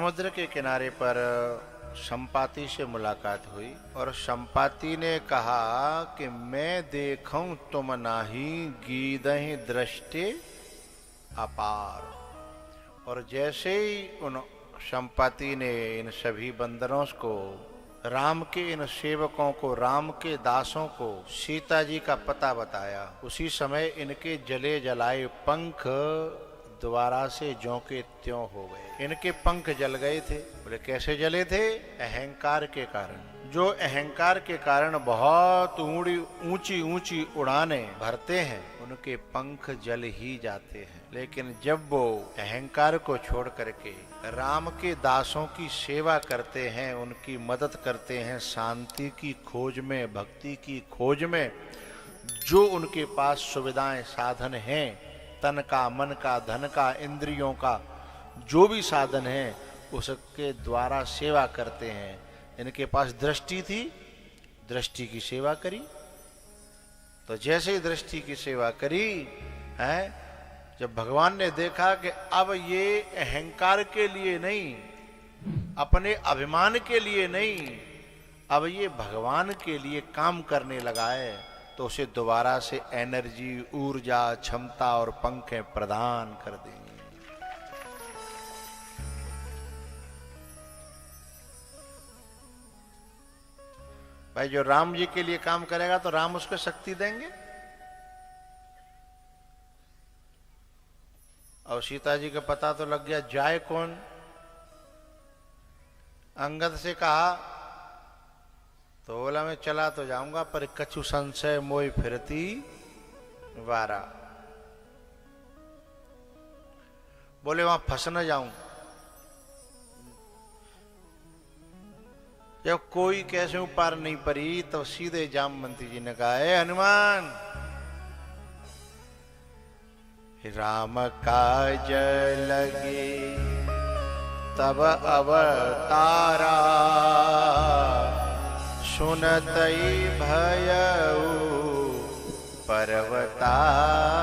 समुद्र के किनारे पर संपाति से मुलाकात हुई और संपाति ने कहा कि मैं देखूं तुम नाही गीदहि दृष्टि अपार। और जैसे ही उन संपाति ने इन सभी बंदरों को, राम के इन सेवकों को, राम के दासों को सीता जी का पता बताया, उसी समय इनके जले जलाए पंख दोबारा से ज्यों के त्यों हो गए। इनके पंख जल गए थे। बोले कैसे जले थे? अहंकार के कारण। जो अहंकार के कारण बहुत ऊंची ऊंची उड़ाने भरते हैं, उनके पंख जल ही जाते हैं। लेकिन जब वो अहंकार को छोड़ करके राम के दासों की सेवा करते हैं, उनकी मदद करते हैं, शांति की खोज में, भक्ति की खोज में, जो उनके पास सुविधाएं साधन हैं, तन का, मन का, धन का, इंद्रियों का, जो भी साधन है उसके द्वारा सेवा करते हैं। इनके पास दृष्टि थी, दृष्टि की सेवा करी। तो जैसे ही दृष्टि की सेवा करी है, जब भगवान ने देखा कि अब ये अहंकार के लिए नहीं, अपने अभिमान के लिए नहीं, अब ये भगवान के लिए काम करने लगा है, तो उसे दोबारा से एनर्जी, ऊर्जा, क्षमता और पंखें प्रदान कर देंगे। भाई जो राम जी के लिए काम करेगा तो राम उसको शक्ति देंगे। और सीता जी का पता तो लग गया, जाए कौन? अंगद से कहा तो बोला मैं चला तो जाऊंगा, पर कछु संशय मोय फिरती वारा। बोले वहां फंस न जाऊं। जब कोई कैसे पार नहीं पड़ी, तो सीधे जामवंती जी ने कहा, हे हनुमान, राम काज लगे तब अवतारा, सुनतई भयउ पर्वताकार।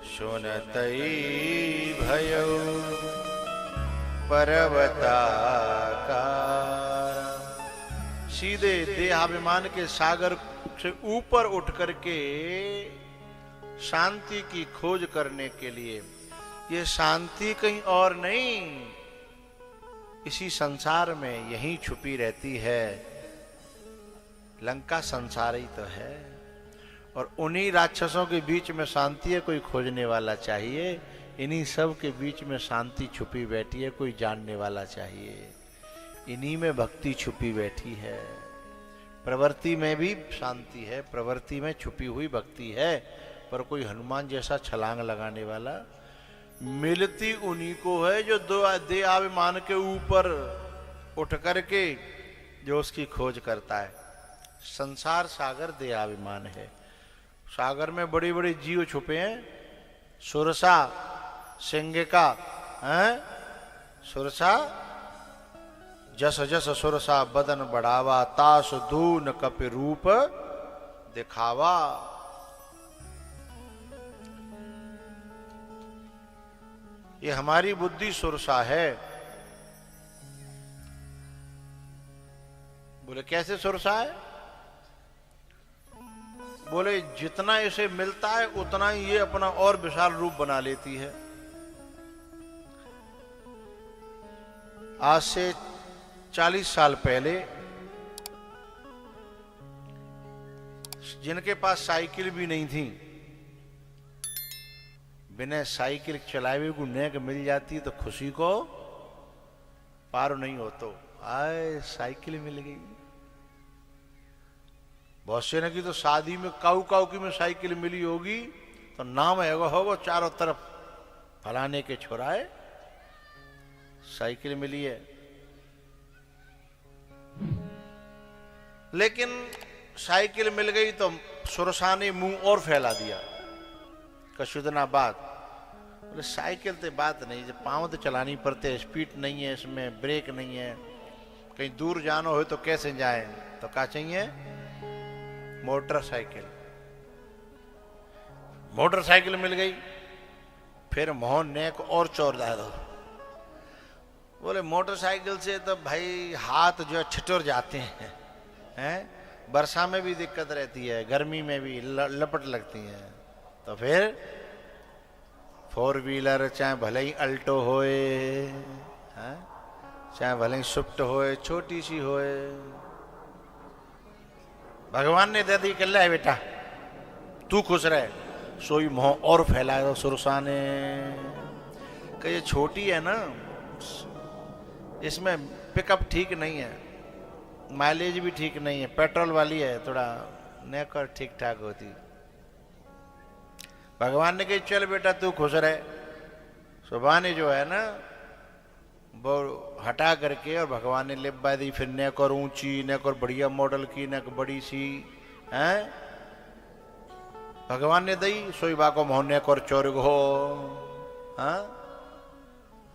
सुनतई भयउ पर्वताकार। सीधे देहाभिमान के सागर से ऊपर उठ करके शांति की खोज करने के लिए, ये शांति कहीं और नहीं, इसी संसार में यहीं छुपी रहती है। लंका संसार ही तो है, और उन्हीं राक्षसों के बीच में शांति है, कोई खोजने वाला चाहिए। इन्हीं सब के बीच में शांति छुपी बैठी है, कोई जानने वाला चाहिए। इन्हीं में भक्ति छुपी बैठी है। प्रवृत्ति में भी शांति है, प्रवृत्ति में छुपी हुई भक्ति है, पर कोई हनुमान जैसा छलांग लगाने वाला मिलती उन्हीं को है, जो दो देहाभिमान के ऊपर उठ करके जो उसकी खोज करता है। संसार सागर देहाभिमान है। सागर में बड़े बड़े जीव छुपे हैं। सुरसा सिंगिका हैं, सुरसा जस जस सुरसा बदन बढ़ावा, तास दून कपि रूप दिखावा। ये हमारी बुद्धि सुरसा है। बोले कैसे सुरसा है? बोले जितना इसे मिलता है उतना ही ये अपना और विशाल रूप बना लेती है। आज से 40 साल पहले जिनके पास साइकिल भी नहीं थी, बिना साइकिल चलाए हुए को नेक मिल जाती तो खुशी को पार नहीं हो। तो आए साइकिल मिल गई। बहुत से ने की तो शादी में काऊ काऊ की में साइकिल मिली होगी, तो नाम है वो चारों तरफ फलाने के छोराए साइकिल मिली है। लेकिन साइकिल मिल गई तो सुरसा ने मुंह और फैला दिया। कशुदना बात, बोले साइकिल तो बात नहीं, जब पाँव तो चलानी पड़ते है, स्पीड नहीं है इसमें, ब्रेक नहीं है, कहीं दूर जाना हो तो कैसे जाए, तो क्या चाहिए? मोटरसाइकिल। मोटरसाइकिल मिल गई। फिर मोहन ने एक और चोर डाल दो। बोले मोटरसाइकिल से तो भाई हाथ जो छिटर जाते हैं, वर्षा में भी दिक्कत रहती है, गर्मी में भी लपट लगती है। तो फिर 4 व्हीलर, चाहे भले ही अल्टो होए, चाहे भले ही स्विफ्ट होए, छोटी सी होए, भगवान ने दे दी। कल है बेटा, तू खुश रहे। सोई मोह और फैलाया तो सुरसा ने कि ये छोटी है ना, इसमें पिकअप ठीक नहीं है, माइलेज भी ठीक नहीं है, पेट्रोल वाली है, थोड़ा नेक और ठीक ठाक होती। भगवान ने कही चल बेटा तू खुश रहे। सुबह ने जो है ना वो हटा करके और भगवान ने लिपा दी। फिर नेक और ऊंची, नेक और बढ़िया मॉडल की, नेक बड़ी सी हैं भगवान ने दी। सोई बा को मोहन नेक और चोर हो।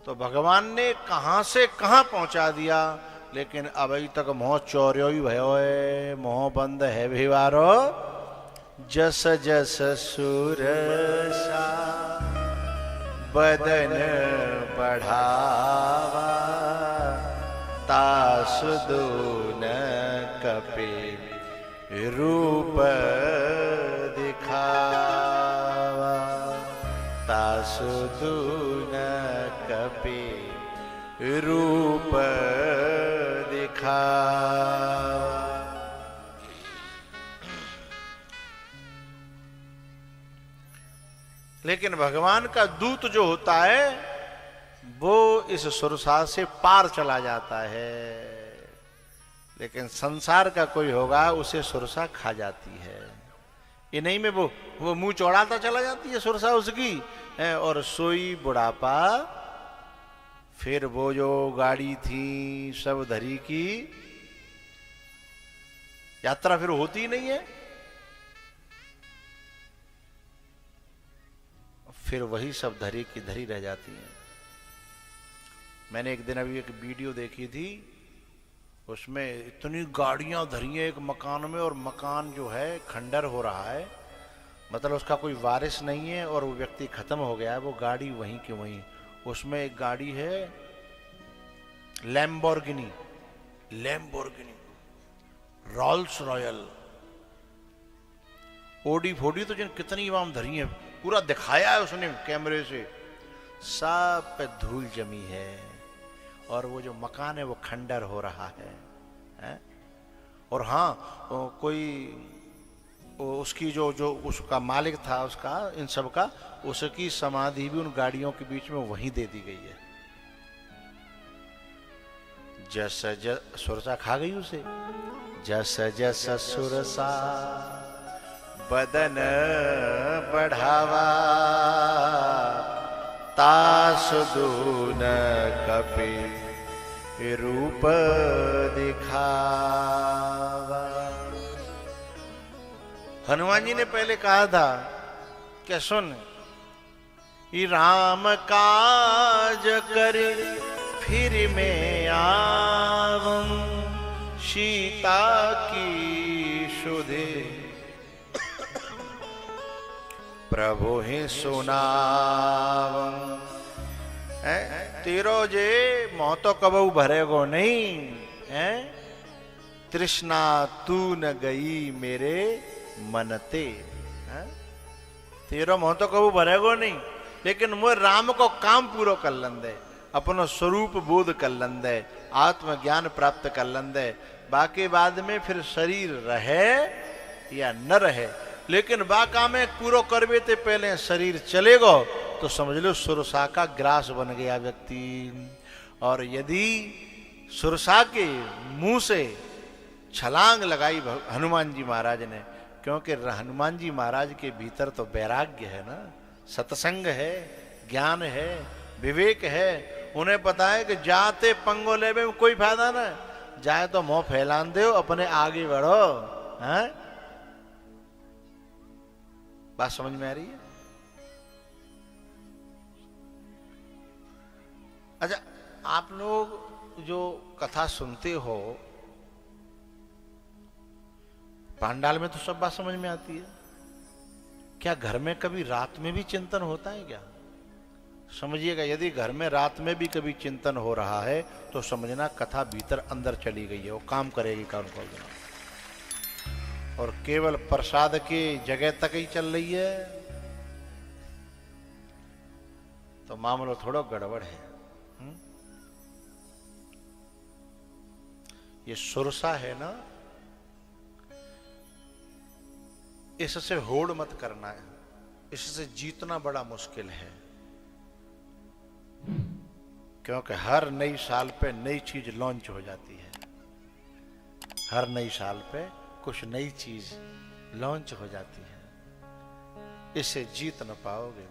तो भगवान ने कहां से कहां पहुंचा दिया, लेकिन अभी तक मोह चौर्यो ही भयो है, मोह बंद है भिवारो। जस जस सुरसा बदन बढ़ावा, तासु दून कपि रूप दिखावा, तासु दून कपि रूप दिखावा। लेकिन भगवान का दूत जो होता है वो इस सुरसा से पार चला जाता है, लेकिन संसार का कोई होगा उसे सुरसा खा जाती है। ये नहीं में वो मुंह चौड़ाता चला जाती है सुरसा उसकी, और सोई बुढ़ापा। फिर वो जो गाड़ी थी सब धरी की यात्रा फिर होती ही नहीं है। फिर वही सब धरी की धरी रह जाती है। मैंने एक दिन अभी एक वीडियो देखी थी, उसमें इतनी गाड़ियां धरी हैं एक मकान में, और मकान जो है खंडर हो रहा है, मतलब उसका कोई वारिस नहीं है और वो व्यक्ति खत्म हो गया है, वो गाड़ी वहीं की वहीं। उसमें एक गाड़ी है लैम्बोर्गिनी, रोल्स रॉयल, ओडी फोडी तो जिन कितनी इमाम धरी है, पूरा दिखाया है उसने कैमरे से, सब पे धूल जमी है, और वो जो मकान है वो खंडर हो रहा है? और हाँ कोई उसकी जो उसका मालिक था उसका इन सब का, उसकी समाधि भी उन गाड़ियों के बीच में वहीं दे दी गई है। जस जस सुरसा खा गई उसे। जस जस सुरसा बदन बढ़ावा, तासु दून कपि रूप दिखावा। हनुमान जी ने पहले कहा था कि सुन, ये राम काज करे फिर मैं आवं, सीता की सुधे प्रभु ही सुनावं। तेरो जे मोह तो कबू भरेगो नहीं है, तृष्णा तू न गई मेरे मनते। तेरो मोह तो कबू भरेगो नहीं, लेकिन मोह राम को काम पूरो कर लंदे, अपनो स्वरूप बोध कर लंदे, आत्मज्ञान प्राप्त कर लंदे। बाकी बाद में फिर शरीर रहे या न रहे, लेकिन बाका में पूरो करवे ते पहले शरीर चलेगो तो समझ लो सुरसा का ग्रास बन गया व्यक्ति। और यदि सुरसा के मुंह से छलांग लगाई हनुमान जी महाराज ने, क्योंकि हनुमान जी महाराज के भीतर तो वैराग्य है ना, सत्संग है, ज्ञान है, विवेक है। उन्हें पता है कि जाते पंगो लेवे में कोई फायदा ना, जाए तो मुंह फैलान दो, अपने आगे बढ़ो। हैं? बात समझ में आ रही है? अच्छा, आप लोग जो कथा सुनते हो, पांडाल में तो सब बात समझ में आती है, क्या घर में कभी रात में भी चिंतन होता है क्या? समझिएगा, यदि घर में रात में भी कभी चिंतन हो रहा है तो समझना कथा भीतर अंदर चली गई है, वो काम करेगी कौन कौन दिन, और केवल प्रसाद की जगह तक ही चल रही है तो मामला थोड़ा गड़बड़ है। ये सुरसा है ना, इससे होड़ मत करना है, इससे जीतना बड़ा मुश्किल है, क्योंकि हर नई साल पे नई चीज लॉन्च हो जाती है, हर नई साल पे कुछ नई चीज लॉन्च हो जाती है, इससे जीत न पाओगे।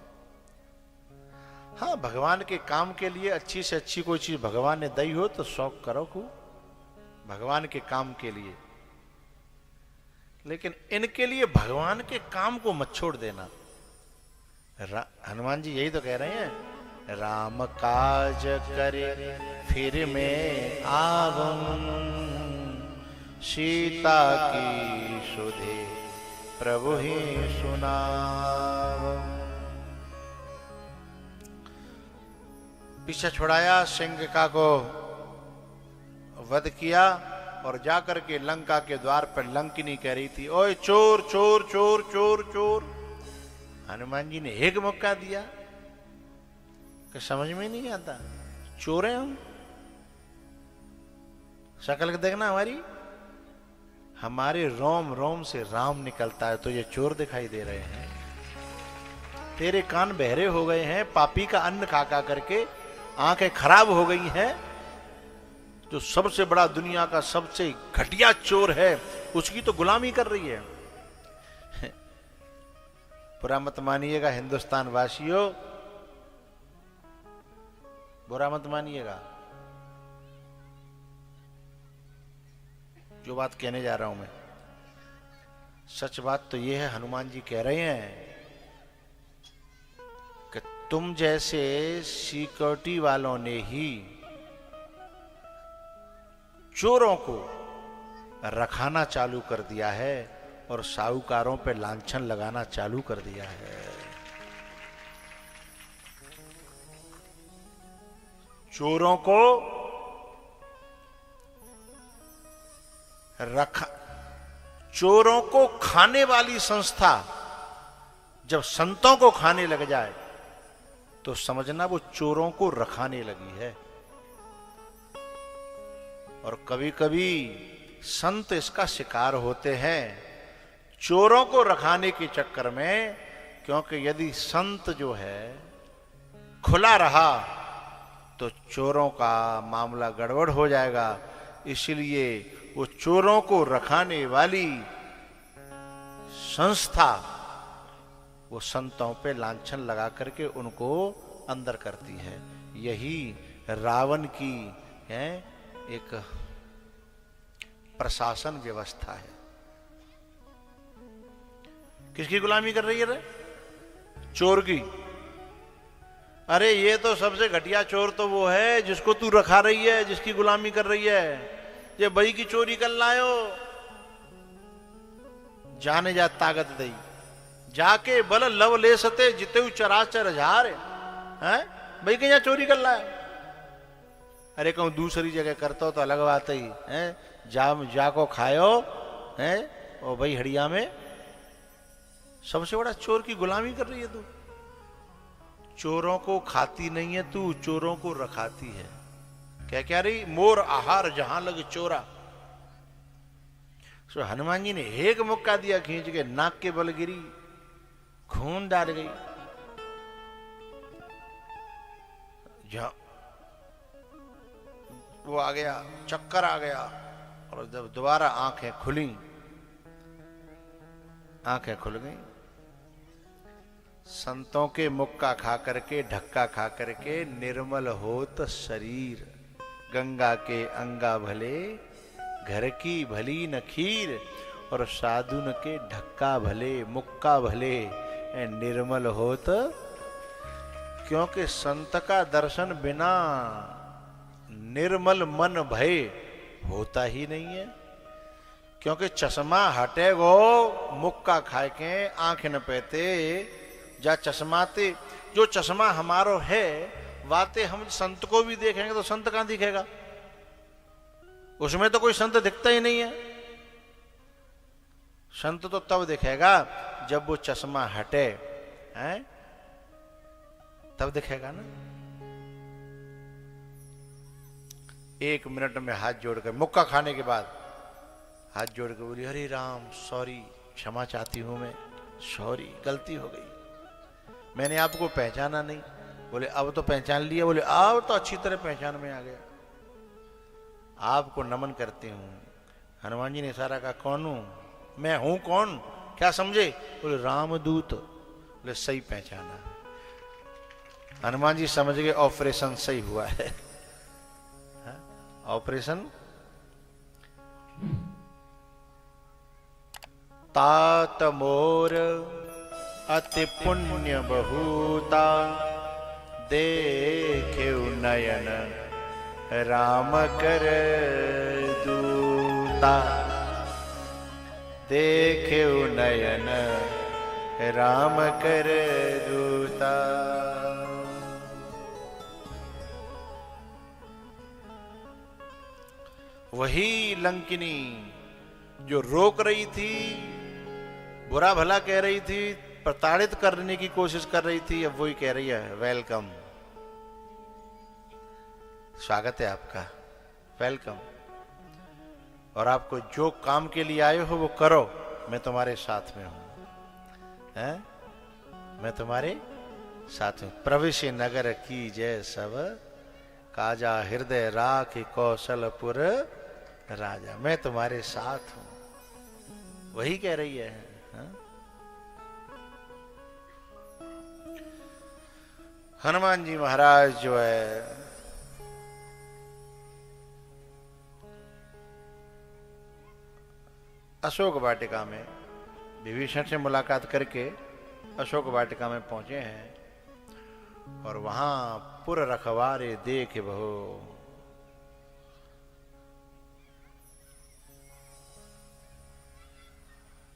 हाँ, भगवान के काम के लिए अच्छी से अच्छी कोई चीज भगवान ने दी हो तो शौक करो खूब भगवान के काम के लिए, लेकिन इनके लिए भगवान के काम को मत छोड़ देना। हनुमान जी यही तो कह रहे हैं, राम काज करे फिर मैं आवं, सीता की सुधे प्रभु ही सुनावं। पीछे छुड़ाया, सिंहिका को वध किया और जाकर के लंका के द्वार पर लंकिनी कह रही थी, ओए चोर चोर चोर चोर चोर। हनुमान जी ने एक मौका दिया कि समझ में नहीं आता, चोर हैं हम, शक्ल देखना हमारी, हमारे रोम रोम से राम निकलता है तो ये चोर दिखाई दे रहे हैं। तेरे कान बहरे हो गए हैं पापी का अन्न खा खा करके, आंखें खराब हो गई हैं, जो सबसे बड़ा दुनिया का सबसे घटिया चोर है उसकी तो गुलामी कर रही है। बुरा मत मानिएगा हिंदुस्तान वासियों, बुरा मत मानिएगा, जो बात कहने जा रहा हूं मैं सच बात तो यह है। हनुमान जी कह रहे हैं कि तुम जैसे सिक्योरिटी वालों ने ही चोरों को रखाना चालू कर दिया है और साहूकारों पे लांछन लगाना चालू कर दिया है। चोरों को चोरों को खाने वाली संस्था जब संतों को खाने लग जाए तो समझना वो चोरों को रखाने लगी है। और कभी कभी संत इसका शिकार होते हैं चोरों को रखाने के चक्कर में, क्योंकि यदि संत जो है खुला रहा तो चोरों का मामला गड़बड़ हो जाएगा। इसलिए वो चोरों को रखाने वाली संस्था वो संतों पे लांछन लगा करके उनको अंदर करती है। यही रावण की है एक प्रशासन व्यवस्था है। किसकी गुलामी कर रही है रे? चोर की। अरे ये तो सबसे घटिया चोर तो वो है जिसको तू रखा रही है, जिसकी गुलामी कर रही है। ये बई की चोरी कर लायो, जाने जा ताकत दई, जाके बल लव ले सते जिते चराचर हजार है, बई के यहाँ चोरी कर लायो। अरे कहूं दूसरी जगह करता हो तो अलग बात ही है, जाको खायो है, और भाई हड़िया में सबसे बड़ा चोर की गुलामी कर रही है तू। चोरों को खाती नहीं है तू, चोरों को रखाती है। क्या क्या रही? मोर आहार जहां लग चोरा। सो हनुमान जी ने एक मुक्का दिया खींच के, नाक के बल गिरी, खून डाल गई। वो आ गया, चक्कर आ गया, और जब दोबारा आंखें खुली, आंखें खुल गई। संतों के मुक्का खा करके, ढक्का खा करके निर्मल होत शरीर, गंगा के अंगा भले घर की भली न खीर, और साधुन के ढक्का भले मुक्का भले निर्मल होत। क्योंकि संत का दर्शन बिना निर्मल मन भय होता ही नहीं है। क्योंकि चश्मा हटे गो मुक्का खाए के आंख न पेते जा चश्माते। जो चश्मा हमारो है वाते हम संत को भी देखेंगे तो संत कहां दिखेगा, उसमें तो कोई संत दिखता ही नहीं है। संत तो तब दिखेगा जब वो चश्मा हटे हैं, तब दिखेगा ना। 1 मिनट में हाथ जोड़कर मुक्का खाने के बाद हाथ जोड़कर बोली हरे राम सॉरी, क्षमा चाहती हूं मैं, सॉरी गलती हो गई, मैंने आपको पहचाना नहीं। बोले अब तो पहचान लिया। बोले अब तो अच्छी तरह पहचान में आ गया, आपको नमन करती हूं। हनुमान जी ने इशारा कहा कौन हूं मैं, हूं कौन, क्या समझे। बोले रामदूत। बोले सही पहचाना। हनुमान जी समझ गए ऑपरेशन सही हुआ है। ऑपरेशन तात मोर अति पुण्य बहुता, देखे नयन राम कर दूता, देखे नयन राम कर दूता। वही लंकिनी जो रोक रही थी, बुरा भला कह रही थी, प्रताड़ित करने की कोशिश कर रही थी, अब वही कह रही है वेलकम, स्वागत है आपका, वेलकम। और आपको जो काम के लिए आए हो वो करो, मैं तुम्हारे साथ में हूं, हैं? मैं तुम्हारे साथ हूं। प्रविश नगर की जय सब, काजा हृदय राख कौशलपुर राजा, मैं तुम्हारे साथ हूं, वही कह रही है। हनुमान जी महाराज जो है अशोक वाटिका में विभीषण से मुलाकात करके अशोक वाटिका में पहुंचे हैं और वहां पुर रखवारे देख बहु।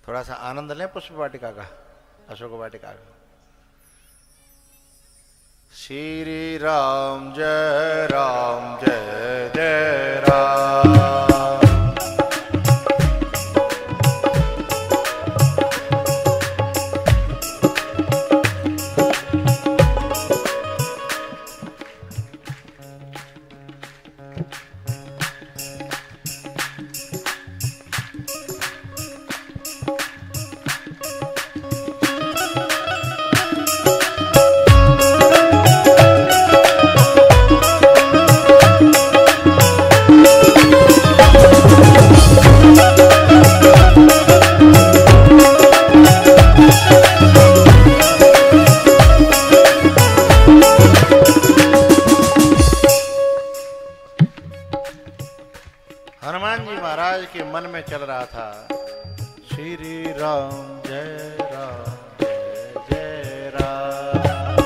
थोड़ा सा आनंद लें पुष्प वाटिका का, अशोक वाटिका का। श्री राम जय जय राम। हनुमान जी महाराज के मन में चल रहा था श्री राम जय जय राम।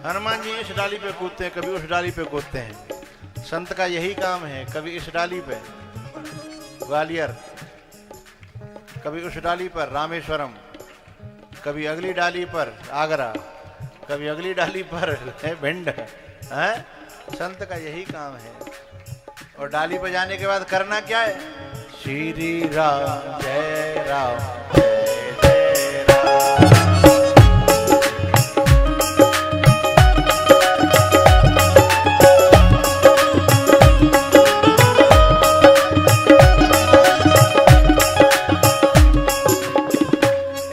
हनुमान जी इस डाली पे कूदते हैं, कभी उस डाली पे कूदते हैं। संत का यही काम है, कभी इस डाली पे ग्वालियर, कभी उस डाली पर रामेश्वरम, कभी अगली डाली पर आगरा, कभी अगली डाली पर भिंड है। संत का यही काम है। और डाली पर जाने के बाद करना क्या है, श्री राम जय जय राम।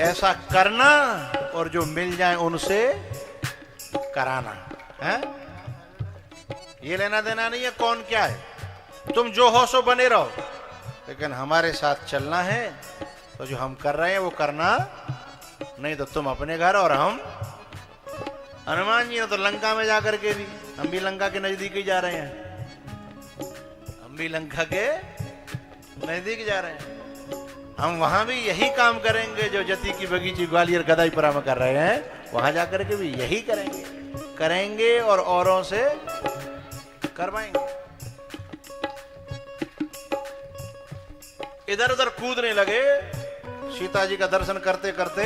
ऐसा करना और जो मिल जाए उनसे कराना है। ये लेना देना नहीं है कौन क्या है, तुम जो हो सो बने रहो, लेकिन हमारे साथ चलना है। तो जो हम कर रहे हैं वो करना, नहीं तो तुम अपने घर और हम। हनुमान जी ने तो लंका में जाकर के भी, हम भी लंका के नजदीक ही जा रहे हैं, हम भी लंका के नजदीक जा रहे हैं। हम वहां भी यही काम करेंगे जो जती की बगीची ग्वालियर गदाईपुरा में कर रहे हैं, वहां जाकर के भी यही करेंगे और औरों से करवाएंगे। इधर उधर कूदने लगे। सीता जी का दर्शन करते करते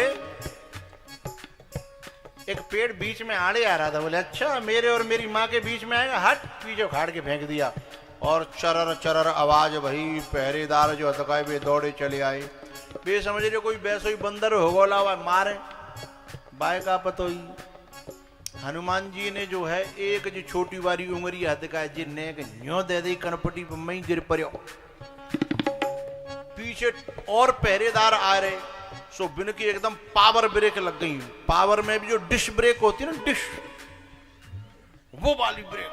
एक पेड़ बीच में आड़े आ रहा था। बोले अच्छा मेरे और मेरी माँ के बीच में आएगा, हट, पीछे उखाड़ के फेंक दिया। और चरर चरर आवाज भई। पहरेदार जो हथकाए वे दौड़े चले आए। वे समझ रहे कोई वैसे बंदर होगोला हुआ मारे बाय का पतोई। हनुमान जी ने जो है एक जो छोटी वाली उंगली हथकाए जिन्ने न्यो दे दी कनपटी पर मई गिर पड़ो। पीछे और पहरेदार आ रहे, सो बिन की एकदम पावर ब्रेक लग गई। पावर में भी जो डिश ब्रेक होती है ना, डिश, वो वाली ब्रेक।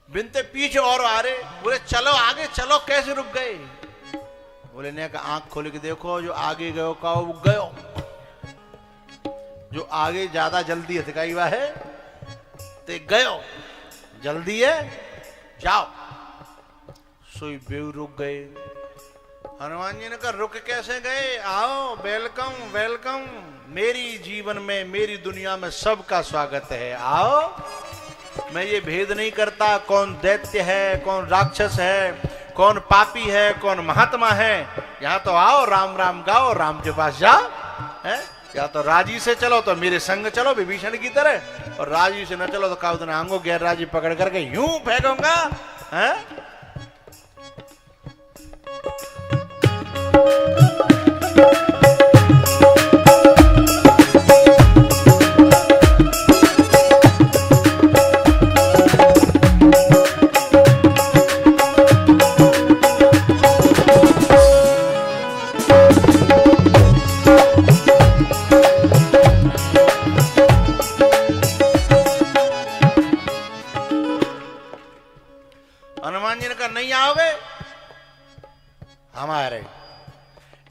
बिनते पीछे और आ रहे। बोले चलो आगे चलो, कैसे रुक गए? बोले ने कहा आंख खोल के देखो, जो आगे गयो का वो गयो, जो आगे ज्यादा जल्दी हथकाई हुआ है ते गयो, जल्दी है जाओ। सोई बेव रुक गए। हनुमान जी ने कहा रुक कैसे गए? आओ, वेलकम वेलकम, मेरी जीवन में मेरी दुनिया में सबका स्वागत है, आओ। मैं ये भेद नहीं करता कौन दैत्य है, कौन राक्षस है, कौन पापी है, कौन महात्मा है। यहाँ तो आओ, राम राम गाओ, राम के पास जाओ। है या तो राजी से चलो तो मेरे संग चलो विभीषण की तरह, और राजी से न चलो तो काउदन आंगो गैर राजी पकड़ करके यूं फेंकूंगा। है हनुमान जी ने कहा नहीं आओगे? हमारे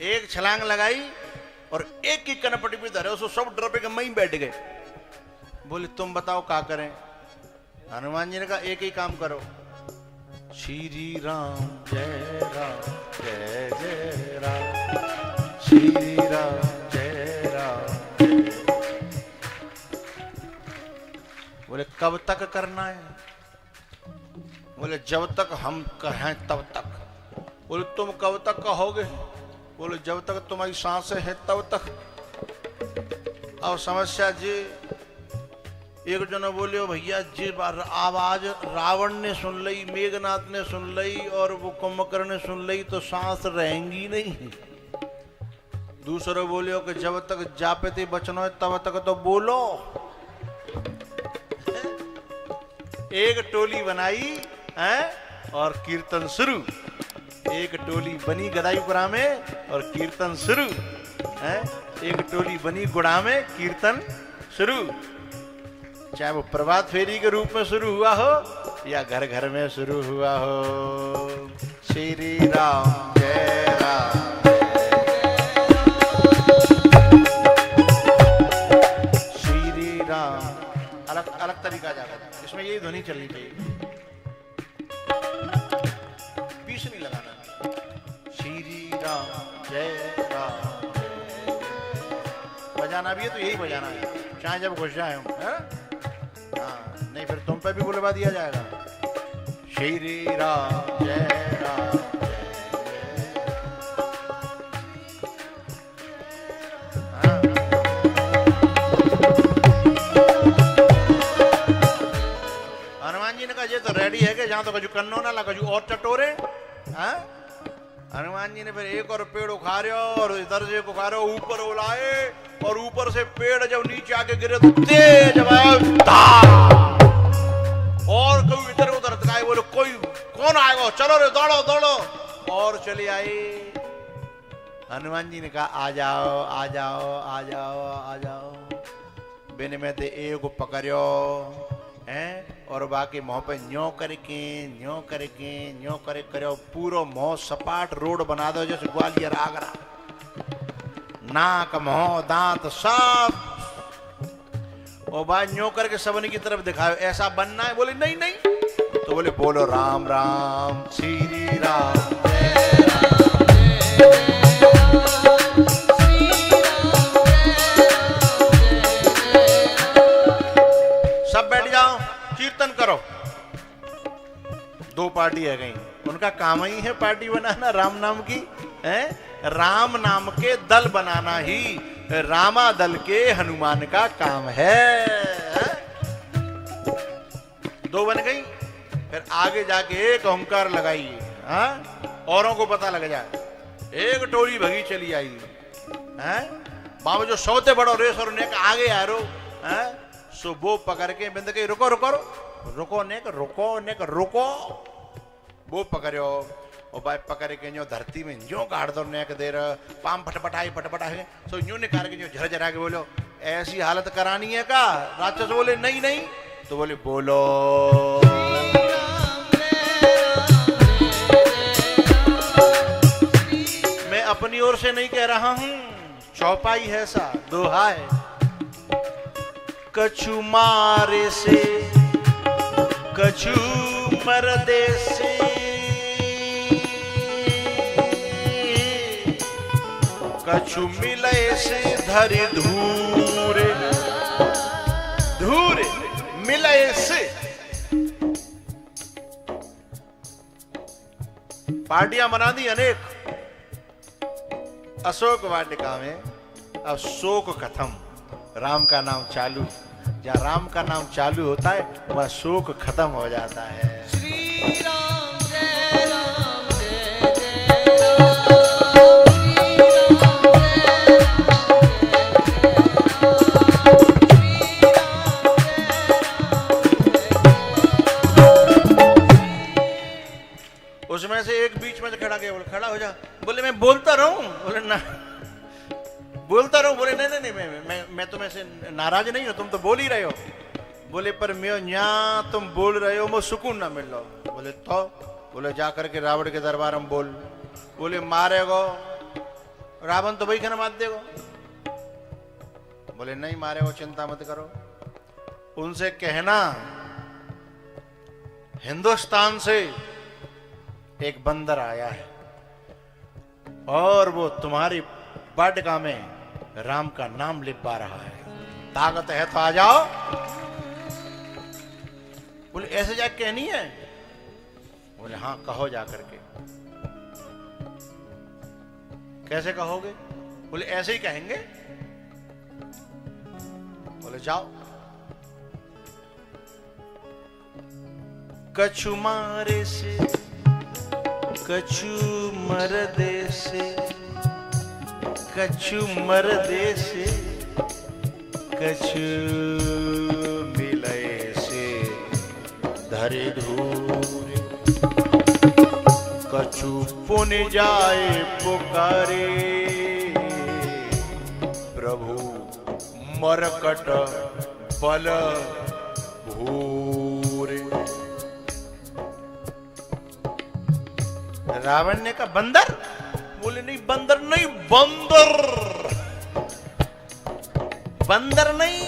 एक छलांग लगाई और एक ही कनपटी पे धरे, उसको सब डर पे मई बैठ गए। बोले तुम बताओ क्या करें? हनुमान जी ने कहा एक ही काम करो, श्री राम जय जय राम, श्री राम जय राम। बोले कब तक करना है? बोले जब तक हम कहें तब तक। बोले तुम कब तक कहोगे? बोले जब तक तुम्हारी सांसें हैं तब तक। अब समस्या जी, एक जन बोले भैया जी आवाज रावण ने सुन ली, मेघनाथ ने सुन ली और वो कुंभकर्ण ने सुन ली तो सांस रहेंगी नहीं। दूसरे बोले कि जब तक जापते बचनो है तब तक तो बोलो। एक टोली बनाई है और कीर्तन शुरू। एक टोली बनी गदाईपुरा में और कीर्तन शुरू है। एक टोली बनी गुड़ा में, कीर्तन शुरू। चाहे वो प्रभात फेरी के रूप में शुरू हुआ हो या घर घर में शुरू हुआ हो। श्री राम जय राम, श्री राम। अलग अलग तरीका जाता है, इसमें यही ध्वनि चलनी चाहिए, बीच नहीं लगाना। श्री राम जय राम, बजाना भी है तो यही बजाना है, चाहे जब घुस जाए हम। हाँ, नहीं फिर तुम पे भी बुलवा दिया जाएगा। श्री राम जय राम। हनुमान जी ने कहा ये तो रेडी है कि जहां तो कजू कन्नो ना कजू और चटोरे। हाँ? हनुमान जी ने फिर एक और पेड़ उखाड़ो और इधर से उखाड़ो, ऊपर उलाए और ऊपर से पेड़ जब नीचे आके गिरे तो तेज और कोई इधर उधर दिखाए। बोले कोई कौन आएगा? चलो रे दौड़ो दौड़ो। और चले आए। हनुमान जी ने कहा आ जाओ आ जाओ आ जाओ आ जाओ। बिन में ते एक पकड़ो हैं और बाकी मुंह पे न्यो करके करो। पूरा मुंह सपाट रोड बना दो जैसे ग्वालियर आगरा। नाक मुंह दांत सब और बात न्यो करके सबने की तरफ दिखाओ, ऐसा बनना है। बोले नहीं नहीं, तो बोले बोलो राम राम श्री राम जय राम, सब बैठ जाओ, कीर्तन करो। कह गई, उनका काम ही है पार्टी बनाना राम नाम की है। राम नाम के दल बनाना ही रामा दल के हनुमान का काम है। दो बन गई, फिर आगे जाके एक ओंकार लगाइए, हाँ, औरों को पता लग जाए। एक टोली भगी चली आई है, बाबा जो सौते बड़ो रेस और नेक आगे आ रो है, सो वो पकड़ के बिंद के रुको रुको रुको नेक रुको नेक रुको, वो पकड़ो और भाई पकड़ के जो धरती में जो गाड़ दो नेक देर पाम फटफटाई सो यूं निकाल के जो झरझरा के बोलो ऐसी हालत करानी है का? राक्षस बोले नहीं नहीं, तो बोले बोलो मैं अपनी ओर से नहीं कह रहा हूं, चौपाई है सा दोहा है। कछु मारे से कछु मरदे से, कछु मिले से धरि धूरे, धूरे मिले से। पार्टियां बना दी अनेक, अशोक वाटिका में अब शोक खत्म, राम का नाम चालू। जहाँ राम का नाम चालू होता है वह शोक खत्म हो जाता है। श्री राम जय राम जय जय राम। उसमें से एक बीच में खड़ा गया, बोले खड़ा हो जा, बोले मैं बोलता रहूं, बोले ना बोलता रहूं, बोले नहीं नहीं नहीं मैं तुम्हें से नाराज नहीं हूं, तुम तो बोल ही रहे हो। बोले पर मैं यहाँ तुम बोल रहे हो मैं सुकून ना मिल रहा। बोले तो, बोले जा करके रावण के दरबार में बोल। बोले मारेगो रावण तो भाई खाना मार देगो। बोले नहीं मारेगो, चिंता मत करो। उनसे कहना हिंदुस्तान से एक बंदर आया है और वो तुम्हारी वाटिका में राम का नाम लिखवा रहा है, ताकत है तो आ जाओ। बोले ऐसे जा कहनी है? बोले हाँ कहो जा करके। कैसे कहोगे? बोले ऐसे ही कहेंगे। बोले जाओ। कछु मारे से कछु मरदे से, कछु मरदे से कछु मिले से धरे धूरे, कछु पुन जाए पुकारे प्रभु मरकट बल भूरे। रावण ने कहा बंदर? बोले नहीं बंदर नहीं, बंदर, बंदर नहीं।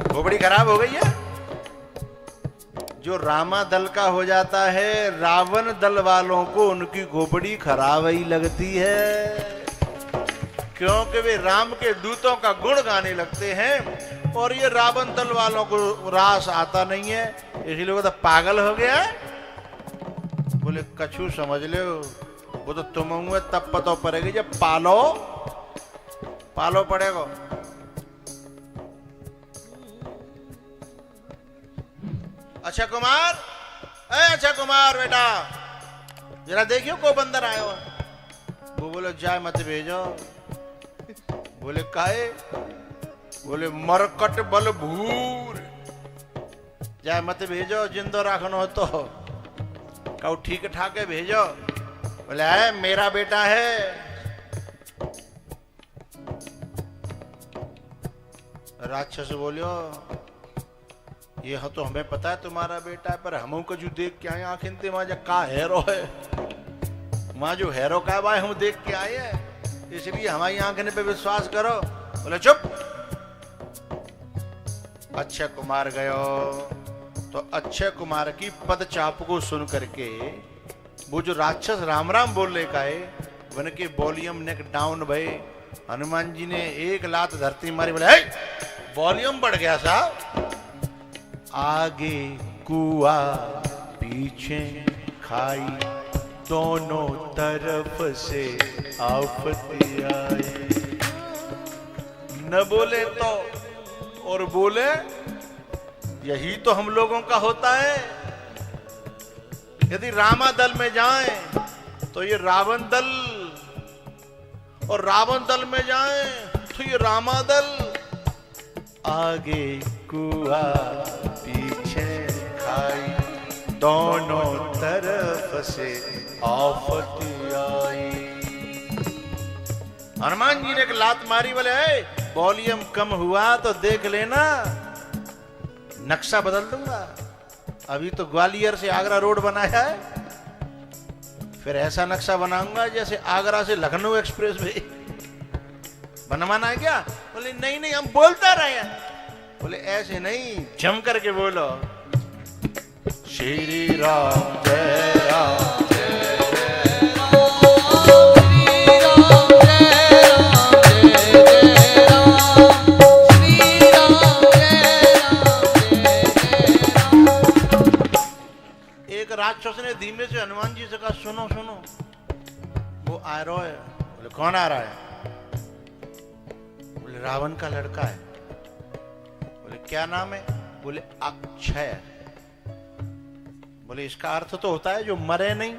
खोपड़ी खराब हो गई है। जो रामा दल का हो जाता है, रावण दल वालों को उनकी खोपड़ी खराब ही लगती है, क्योंकि वे राम के दूतों का गुण गाने लगते हैं और ये रावण दल वालों को रास आता नहीं है, इसलिए वो तो पागल हो गया। बोले कछु समझ लो, वो तो तुम हुए तब पता पड़ेगी जब पालो पालो पड़ेगा। अच्छा कुमार, अच्छा कुमार बेटा जरा देखियो को बंदर आयो। वो बोले जाए मत भेजो। बोले काहे? बोले मरकट बल भूर, जाए मत भेजो, जिंदो रखनो हो तो कहो ठीक ठाक है भेजो। बोले है मेरा बेटा है। राक्षस बोलियो ये तो हमें पता है तुम्हारा बेटा है, पर हम कजू देख के आए आखिर ते वहां का हैरो है, वहां जो हैरो का भाई हम देख के आए हैं, इसलिए हमारी आंखने पे विश्वास करो। बोले चुप। अक्षय कुमार गयो तो अक्षय कुमार की पद चाप को सुन करके वो जो राक्षस राम राम बोलने का है वन के वॉल्यूम नेक डाउन भय। हनुमान जी ने एक लात धरती मारी, बोले वॉल्यूम बढ़ गया साहब। आगे कुआ पीछे खाई, दोनों तरफ से आफत आई। न बोले तो और बोले, यही तो हम लोगों का होता है। यदि रामा दल में जाएं तो ये रावण दल, और रावण दल में जाएं तो ये रामा दल। आगे कुआ पीछे खाई, दोनों तरफ से आफत आई। हनुमान जी ने एक लात मारी, बोले वॉल्यूम कम हुआ तो देख लेना, नक्शा बदल दूंगा। अभी तो ग्वालियर से आगरा रोड बनाया है, फिर ऐसा नक्शा बनाऊंगा जैसे आगरा से लखनऊ एक्सप्रेस वे। बनवाना है क्या? बोले नहीं नहीं, हम बोलता रहे हैं। बोले ऐसे नहीं, जम करके बोलो, श्री राम जय राम। राक्षस ने धीमे से हनुमान जी से कहा, सुनो सुनो, वो आ रहा है। बोले कौन आ रहा है? बोले रावण का लड़का है। बोले क्या नाम है? बोले अक्षय। बोले इसका अर्थ तो होता है जो मरे नहीं।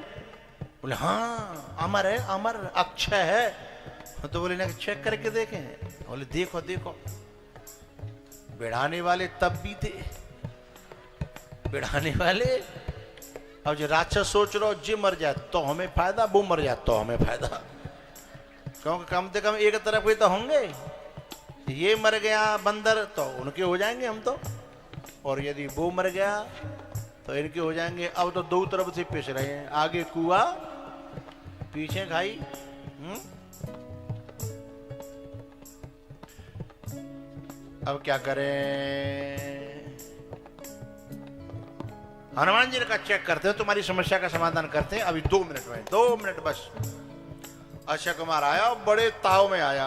बोले हाँ अमर है, अमर अक्षय है। तो बोले ना चेक करके देखें। बोले देखो देखो, बिड़ाने वाले तब भी थे, बिड़ाने वाले। अब जो राक्षस सोच रहा हो जे मर जाए तो हमें फायदा, वो मर जाए तो हमें फायदा, क्योंकि कम से कम एक तरफ ही तो होंगे। ये मर गया बंदर तो उनके हो जाएंगे हम तो, और यदि वो मर गया तो इनके हो जाएंगे। अब तो दो तरफ से पेश रहे हैं, आगे कुआ पीछे खाई। अब क्या करें? हनुमान जी ने कहा चेक करते हो, तुम्हारी समस्या का समाधान करते हैं अभी 2 मिनट में, 2 मिनट बस। अक्षय कुमार आया, बड़े ताव में आया।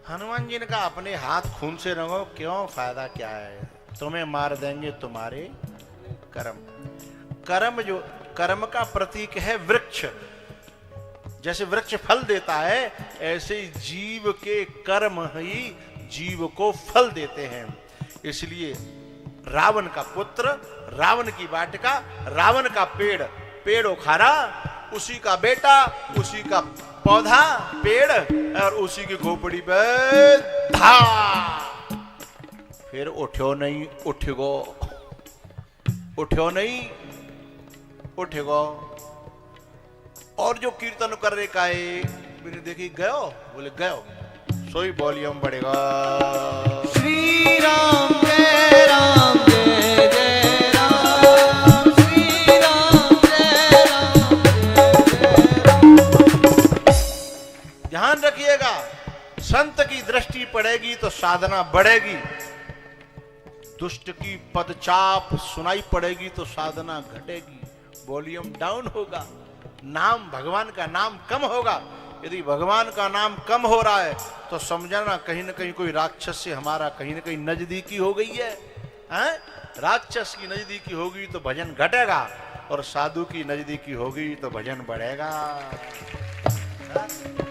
हनुमान जी ने कहा अपने हाथ खून से रंगो, क्यों, फायदा क्या है, तुम्हें मार देंगे तुम्हारे कर्म। कर्म जो कर्म का प्रतीक है वृक्ष, जैसे वृक्ष फल देता है ऐसे जीव के कर्म ही जीव को फल देते हैं। इसलिए रावण का पुत्र, रावण की वाटिका, रावण का पेड़, पेड़ उखाड़ा, उसी का बेटा, उसी का पौधा पेड़, और उसी की खोपड़ी पे था। फिर उठ्यो नहीं उठगो, उठ्यो नहीं उठगो। और जो कीर्तन कर रहे का मैंने देखी गयो, बोले गयो, सोई वॉल्यूम बढ़ेगा। श्री राम जय राम जय जय राम, श्री राम जय राम जय राम। ध्यान रखिएगा, संत की दृष्टि पड़ेगी तो साधना बढ़ेगी, दुष्ट की पदचाप सुनाई पड़ेगी तो साधना घटेगी, वॉल्यूम डाउन होगा, नाम भगवान का नाम कम होगा। यदि भगवान का नाम कम हो रहा है तो समझना कहीं ना कहीं कोई राक्षस से हमारा कहीं ना कहीं नजदीकी हो गई है, हैं? राक्षस की नजदीकी होगी तो भजन घटेगा, और साधु की नजदीकी होगी तो भजन बढ़ेगा।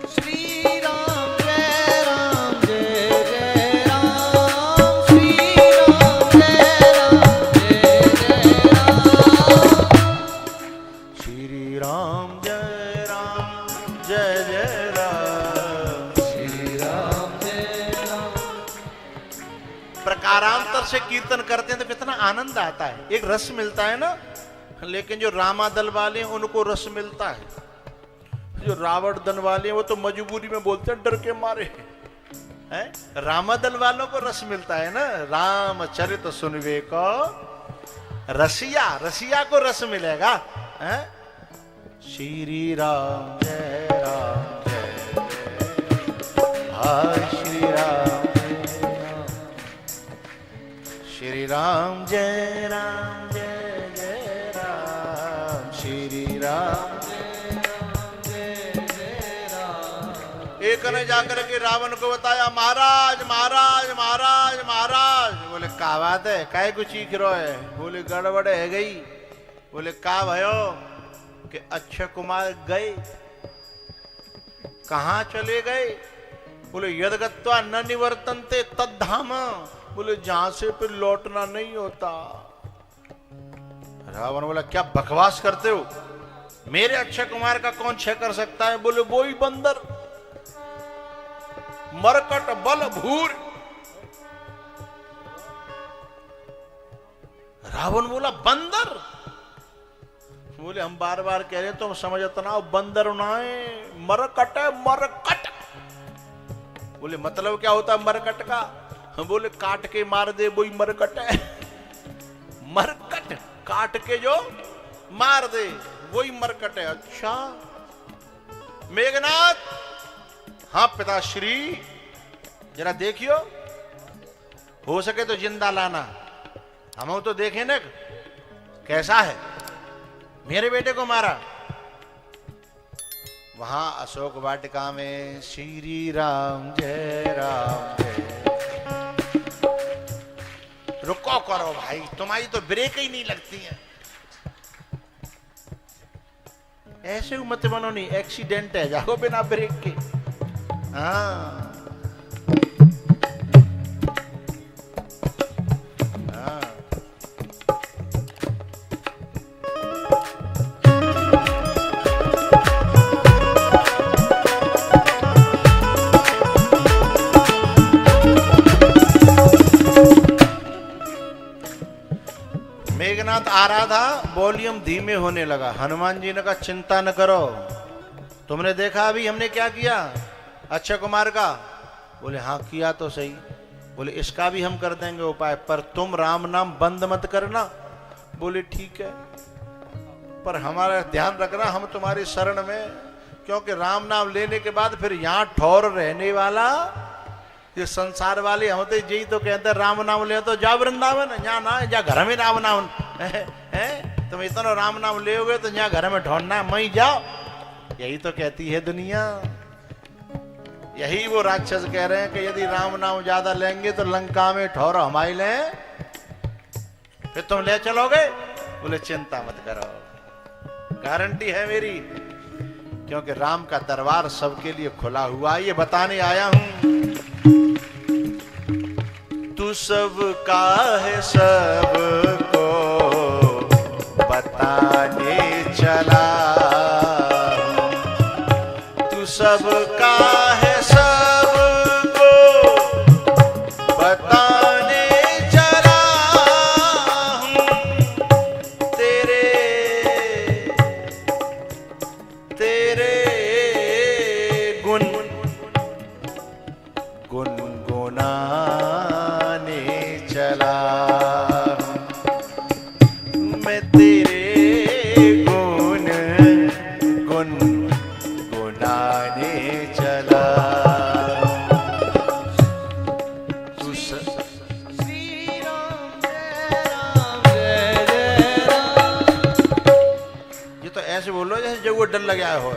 श्री राम जय राम जय जय राम, श्री राम जय राम जय जय राम, श्री राम जय राम जय जय राम, श्री राम जय राम। प्रकारांतर से कीर्तन करते हैं तो कितना आनंद आता है, एक रस मिलता है ना। लेकिन जो रामा दल वाले हैं उनको रस मिलता है, जो रावण दल वाले हैं वो तो मजबूरी में बोलते हैं डर के मारे हैं। रामा दल वालों को रस मिलता है ना, रामचरित सुनवे को रसिया, रसिया को रस मिलेगा। है श्री राम जय राम जय जय, हाय श्री राम श्री राम जय राम जय जय राम, श्री राम जय राम जय जय राम। एक एक ने जाकर के रावण को बताया, महाराज महाराज महाराज महाराज। बोले का बात है, काहे को चीख रहो है? बोले गड़बड़ है गई। बोले का भयो? कि अक्षय कुमार गए। कहां चले गए? बोले यदगत्वा न निवर्तन्ते तद्धाम। बोले जहां से फिर लौटना नहीं होता। रावण बोला क्या बकवास करते हो, मेरे अक्षय कुमार का कौन क्षय कर सकता है? बोले वो ही बंदर, मरकट बल भूर। रावण बोला बंदर? बोले हम बार बार कह रहे हैं तुम समझता ना, बंदर ना है, मरकट है मरकट। बोले मतलब क्या होता है मरकट का? बोले काट के मार दे वही मरकट है। मरकट काट के जो मार दे वही मरकट है। अच्छा मेघनाथ, हाँ पिताश्री, जरा देखियो, हो सके तो जिंदा लाना, हम तो देखें ना कैसा है। मेरे बेटे को मारा। वहां अशोक वाटिका में श्री राम जय राम जय। रुको करो भाई, तुम्हारी तो ब्रेक ही नहीं लगती है। ऐसे मत बनो, नहीं एक्सीडेंट है, जाओ बिना ब्रेक के। हाँ मेघनाथ आ रहा था, वॉल्यूम धीमे होने लगा। हनुमान जी ने कहा चिंता न करो, तुमने देखा अभी हमने क्या किया अक्षय कुमार का? बोले हाँ किया तो सही। बोले इसका भी हम कर देंगे उपाय, पर तुम राम नाम बंद मत करना। बोले ठीक है, पर हमारा ध्यान रखना हम तुम्हारी शरण में, क्योंकि राम नाम लेने के बाद फिर यहाँ ठौर रहने वाला ये संसार वाले हम तो यही तो कहते हैं राम नाम ले तो जा वृंदावन, यहाँ ना जा घर में राम नाम है। तुम इतना राम नाम लेोगे तो यहाँ घर में ढूंढना है, मई जाओ। यही तो कहती है दुनिया। यही वो राक्षस कह रहे हैं कि यदि राम नाम ज्यादा लेंगे तो लंका में ठौर हमारी ले, फिर तुम ले चलोगे। बोले चिंता मत करो, गारंटी है मेरी, क्योंकि राम का दरबार सबके लिए खुला हुआ। ये बताने आया हूं, तू सबका है सबको बताने चला। तू सबका है सबको बताने चला हूँ। तेरे तेरे गुन गुनगुनाने चला। मैं तेरे गुन गुनगुनाने चला। तू श्री राम जय राम जय जय राम। ये तो ऐसे बोलो जैसे जब वो डर लगा हो।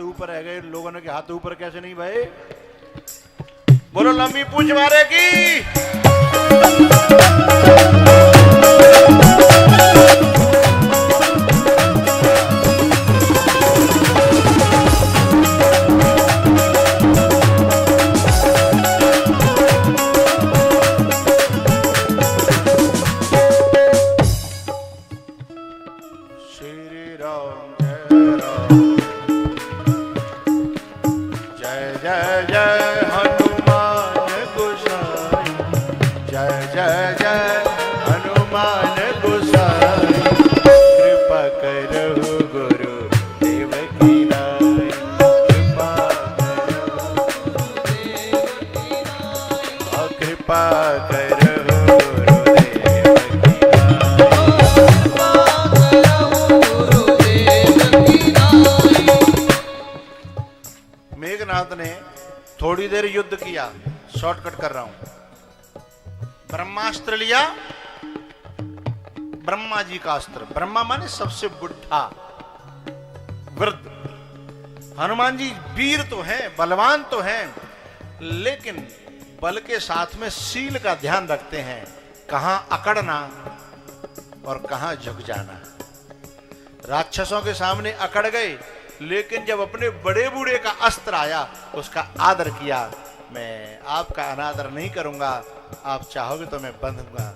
ऊपर है गए लोगों ने के हाथ ऊपर कैसे नहीं भाई? बोलो लंबी पूंछ मारे की। श्री राम जय जय जय हनुमान गोसाई। जय जय जय हनुमान गोसाई। कृपा करो गुरु देव की नाई। कृपा करो कृपा करो गुरुदेव की नाई। थोड़ी देर युद्ध किया, शॉर्टकट कर रहा हूं। ब्रह्मास्त्र लिया, ब्रह्मा जी का अस्त्र। ब्रह्मा माने सबसे बुढ़ा, वृद्ध। हनुमान जी वीर तो हैं, बलवान तो हैं, लेकिन बल के साथ में शील का ध्यान रखते हैं, कहां अकड़ना और कहां झुक जाना। राक्षसों के सामने अकड़ गए, लेकिन जब अपने बड़े बूढ़े का अस्त्र आया, उसका आदर किया। मैं आपका अनादर नहीं करूंगा, आप चाहोगे तो मैं बंधूंगा।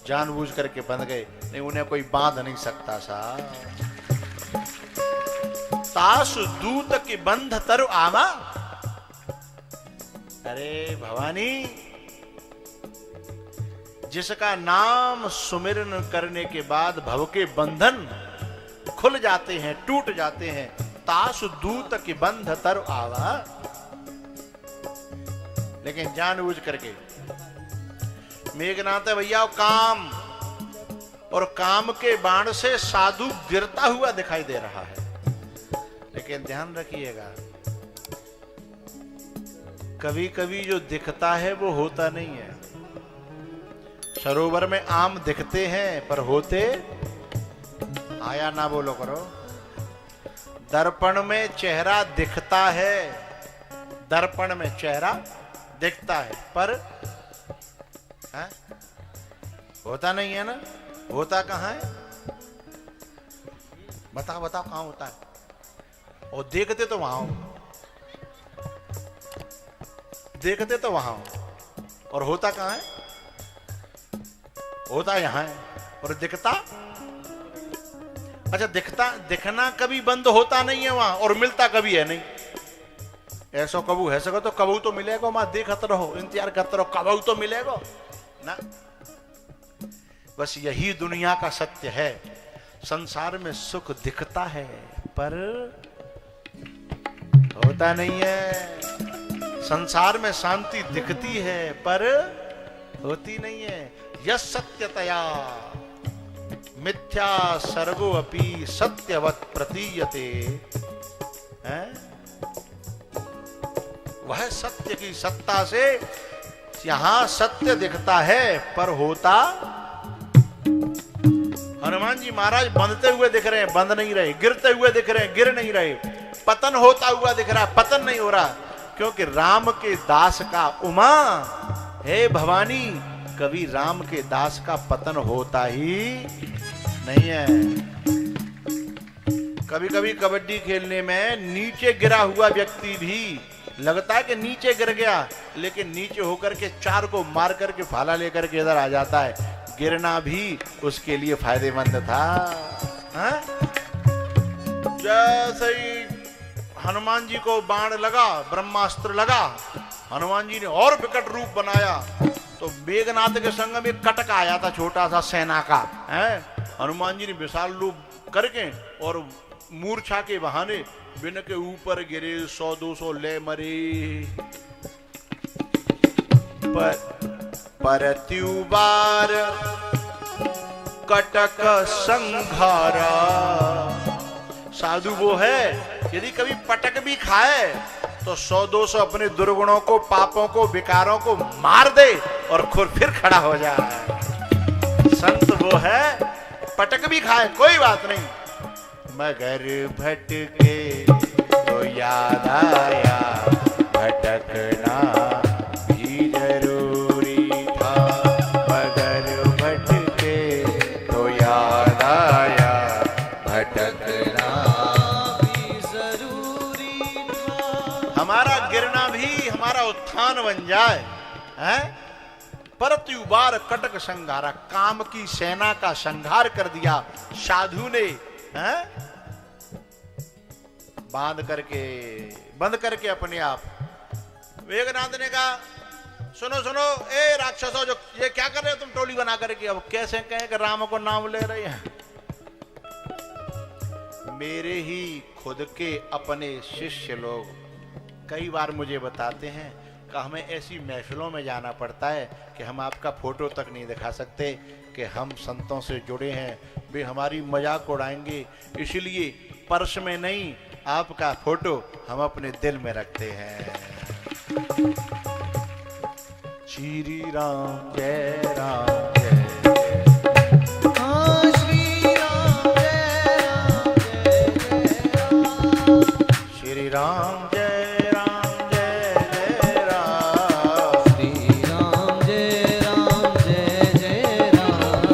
जानबूझ करके बंध गए, नहीं उन्हें कोई बांध नहीं सकता सा। तासु दूत की बंध तरु आमा। अरे भवानी, जिसका नाम सुमिरन करने के बाद भव के बंधन खुल जाते हैं, टूट जाते हैं। तासु दूत की बंध तरु आवा। लेकिन जानबूझ करके मेघनाथ भैया काम और काम के बाण से साधु गिरता हुआ दिखाई दे रहा है। लेकिन ध्यान रखिएगा, कभी कभी जो दिखता है वो होता नहीं है। सरोवर में आम दिखते हैं पर होते आया ना बोलो करो। दर्पण में चेहरा दिखता है, दर्पण में चेहरा दिखता है पर है? होता नहीं है ना। होता कहां है? बताओ बताओ कहां होता है? और देखते तो वहां हो, देखते तो वहां हो, और होता कहां है? होता यहां है और दिखता। अच्छा, दिखना कभी बंद होता नहीं है वहां, और मिलता कभी है नहीं। ऐसा कबू है सको तो कबू तो मिलेगा, मां देखत रहो, इंतजार करते रहो, कबू तो मिलेगा ना। बस यही दुनिया का सत्य है। संसार में सुख दिखता है पर होता नहीं है। संसार में शांति दिखती है पर होती नहीं है। यस सत्यतया मिथ्या सर्वो अपि सत्यवत प्रतीयते। वह सत्य की सत्ता से यहां सत्य दिखता है पर होता। हनुमान जी महाराज बंधते हुए दिख रहे हैं, बंध नहीं रहे, गिरते हुए दिख रहे हैं, गिर नहीं रहे, पतन होता हुआ दिख रहा है, पतन नहीं हो रहा, क्योंकि राम के दास का उमा हे भवानी, कभी राम के दास का पतन होता ही नहीं है। कभी कभी कबड्डी खेलने में नीचे गिरा हुआ व्यक्ति भी लगता है कि नीचे गिर गया, लेकिन नीचे होकर के चार को मार करके भाला लेकर के इधर आ जाता है। गिरना भी उसके लिए फायदेमंद था। जैसे ही हनुमान जी को बाण लगा, ब्रह्मास्त्र लगा, हनुमान जी ने और विकट रूप बनाया तो मेघनाथ के संग में कटक आया था, छोटा सा सेना का है। हनुमान जी ने विशाल रूप करके और मूर्छा के बहाने बिन के ऊपर गिरे, 100-200 ले मरे। परत्युबार कटक संघारा। साधु वो है यदि कभी पटक भी खाए तो 100-200 अपने दुर्गुणों को, पापों को, विकारों को मार दे और फिर खड़ा हो जाए। संत वो है पटक भी खाए कोई बात नहीं, मगर भटके तो याद आया भटकना भी जरूरी था। मगर भटके तो याद आया भटकना भी जरूरी था। हमारा गिरना भी हमारा उत्थान बन जाए है। परत्युबार कटक संघारा, काम की सेना का संहार कर दिया साधु ने है? बंद करके अपने आप। मेघनाथ ने कहा सुनो सुनो ए राक्षसों, जो ये क्या कर रहे हो तुम टोली बना करके? अब कैसे कहें कि राम को नाम ले रहे हैं? मेरे ही खुद के अपने शिष्य लोग कई बार मुझे बताते हैं कि हमें ऐसी महफिलों में जाना पड़ता है कि हम आपका फोटो तक नहीं दिखा सकते कि हम संतों से जुड़े हैं, वे हमारी मजाक उड़ाएंगे, इसलिए पर्स में नहीं आपका फोटो हम अपने दिल में रखते हैं। श्री राम जय राम जय हाँ श्री राम जय राम जय जय राम। श्री राम जय राम जय जय राम। श्री राम जय राम जय जय राम।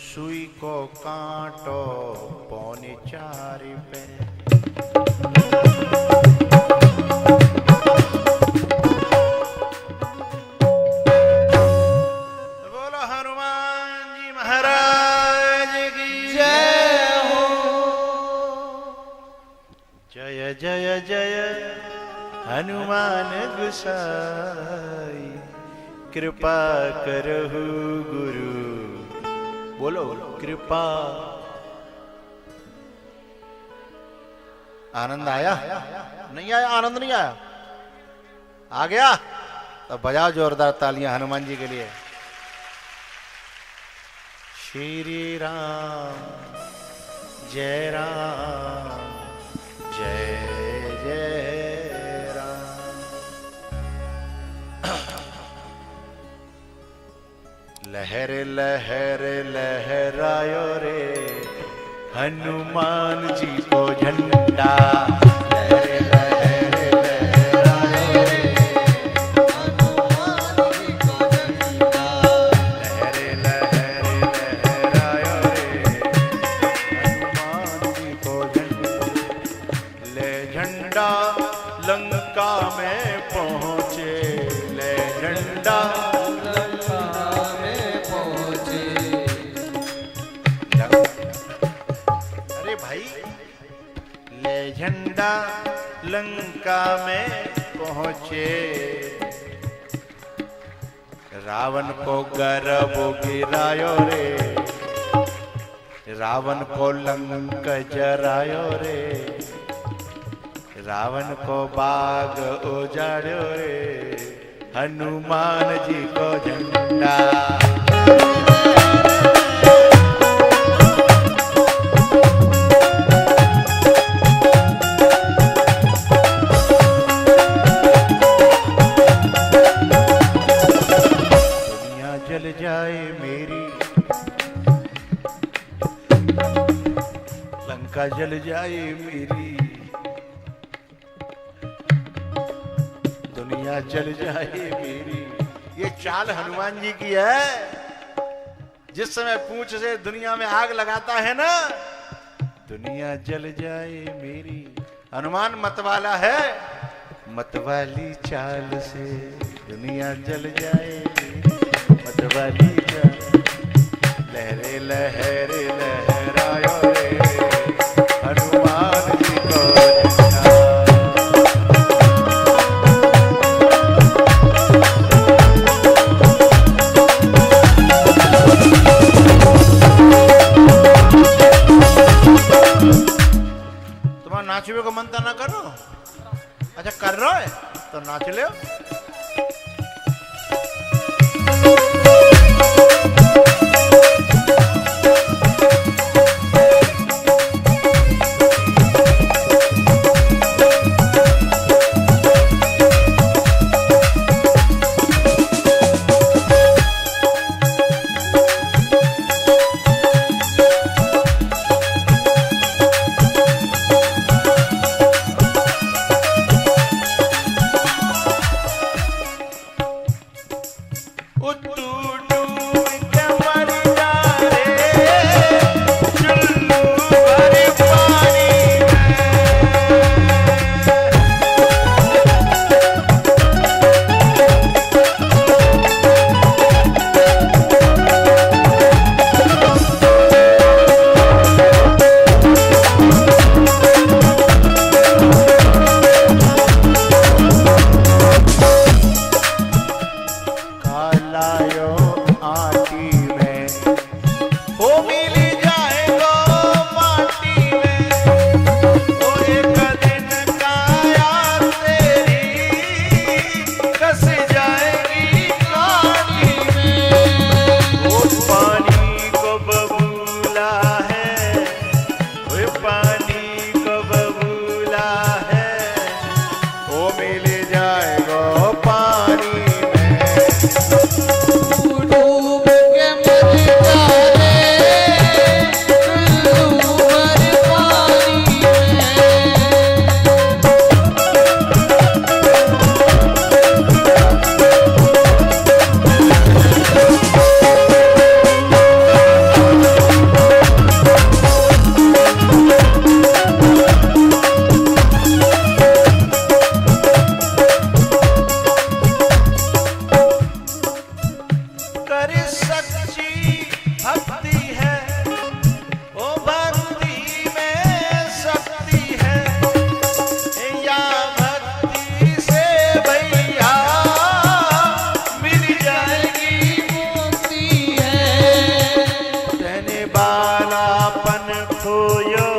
सुई को कांटो पौने 4 पे। बोलो हनुमान जी महाराज की जय हो। जय जय जय हनुमान गोसाई कृपा करहु गुरु। बोलो कृपा। आनंद आया? नहीं आया? आनंद नहीं आया? आ गया? तो बजाओ जोरदार तालियां हनुमान जी के लिए। श्री राम जय राम जय जय राम। लहर लहर लहरायो रे हनुमान जी को झंडा। लहर लहर लहरायो रे हनुमान जी को झंडा। लहर लहर लहरायो रे हनुमान जी को झंडा। ले झंडा लंका में पहुँचे। ले झंडा लंका में पहुँचे। अरे भाई, ले झंडा लंका में पहुँचे। रावण को गर्भ गिरायो रे। रावण को लंक जरायो रे। रावण को बाग उजाड़ो रे हनुमान जी को झंडा। दुनिया जल जाए मेरी, लंका जल जाए मेरी, दुनिया जल जाए मेरी। ये चाल हनुमान जी की है। जिस समय पूंछ से दुनिया में आग लगाता है ना, दुनिया जल जाए मेरी। हनुमान मतवाला है, मतवाली चाल से दुनिया जल जाए मेरी। मतवाली चाल। लहरे लहरे लहरायो रे हनुमान जी को झंडा। नाचवे को मन तो ना करो? अच्छा कर रहा है तो नाच ले। बुढ़ापन खोयो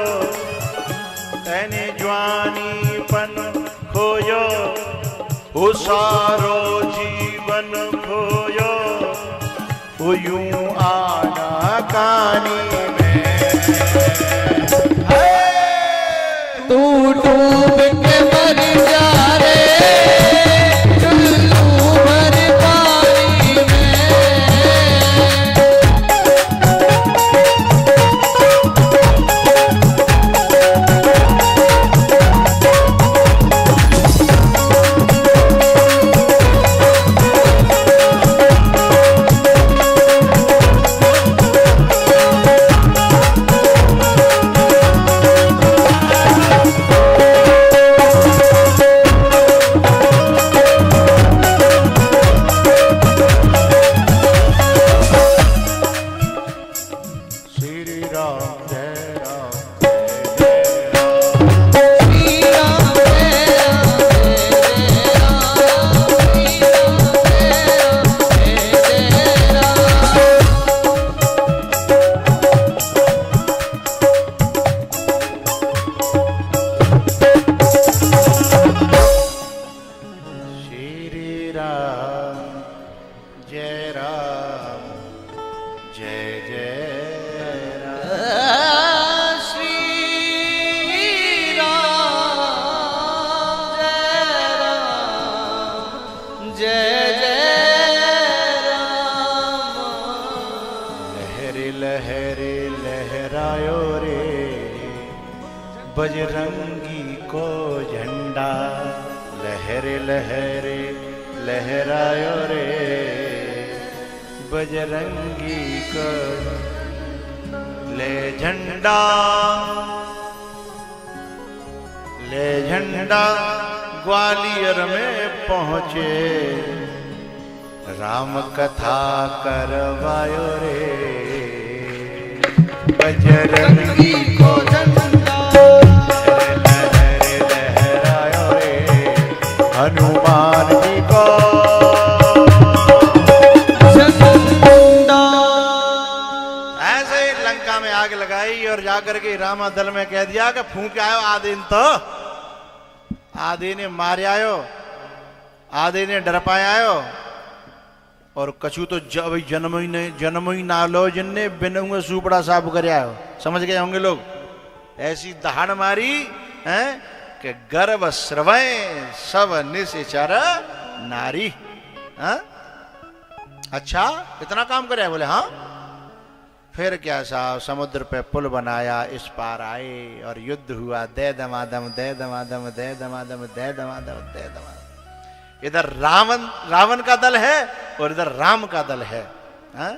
तैने जवानीपन खोयो वो सारो जीवन खोयो वो यूं आना कानी में तू डूब के मर जा रे चुल्लू भर पानी में। श्री राम जय राम श्री राम जय राम जय राम, श्री राम जय राम। श्री राम जय राम जय जय राम श्री राम जय राम। लहरे लहरे लहरायो रे बजरंगी को झंडा लहरे लहरे लहरायो रे बजरंगी को ले झंडा ग्वालियर में पहुँचे राम कथा करवायो रे बजरंगी को झंडा लहरे लहरायो रे हनुमान जी को झंडा। ऐसे ही लंका में आग लगाई और जाकर के रामा दल में कह दिया कि फूंक आयो आदिन तो आदि ने मारे आयो आदि ने डर पाए आयो और कछु तो जन्म ही ना लो जिनने बिन हुए सुपड़ा साफ कर आयो। समझ गए होंगे लोग। ऐसी दहाड़ मारी है कि गर्भ स्रवय सब निश्चर नारी। हाँ? अच्छा इतना काम करे बोले हाँ। फिर क्या साहब समुद्र पे पुल बनाया इस पार आए और युद्ध हुआ दे दमादम दे दमादम दे दमादम दे दमादम दे दमादम। इधर रावण का दल है और इधर राम का दल है। हा?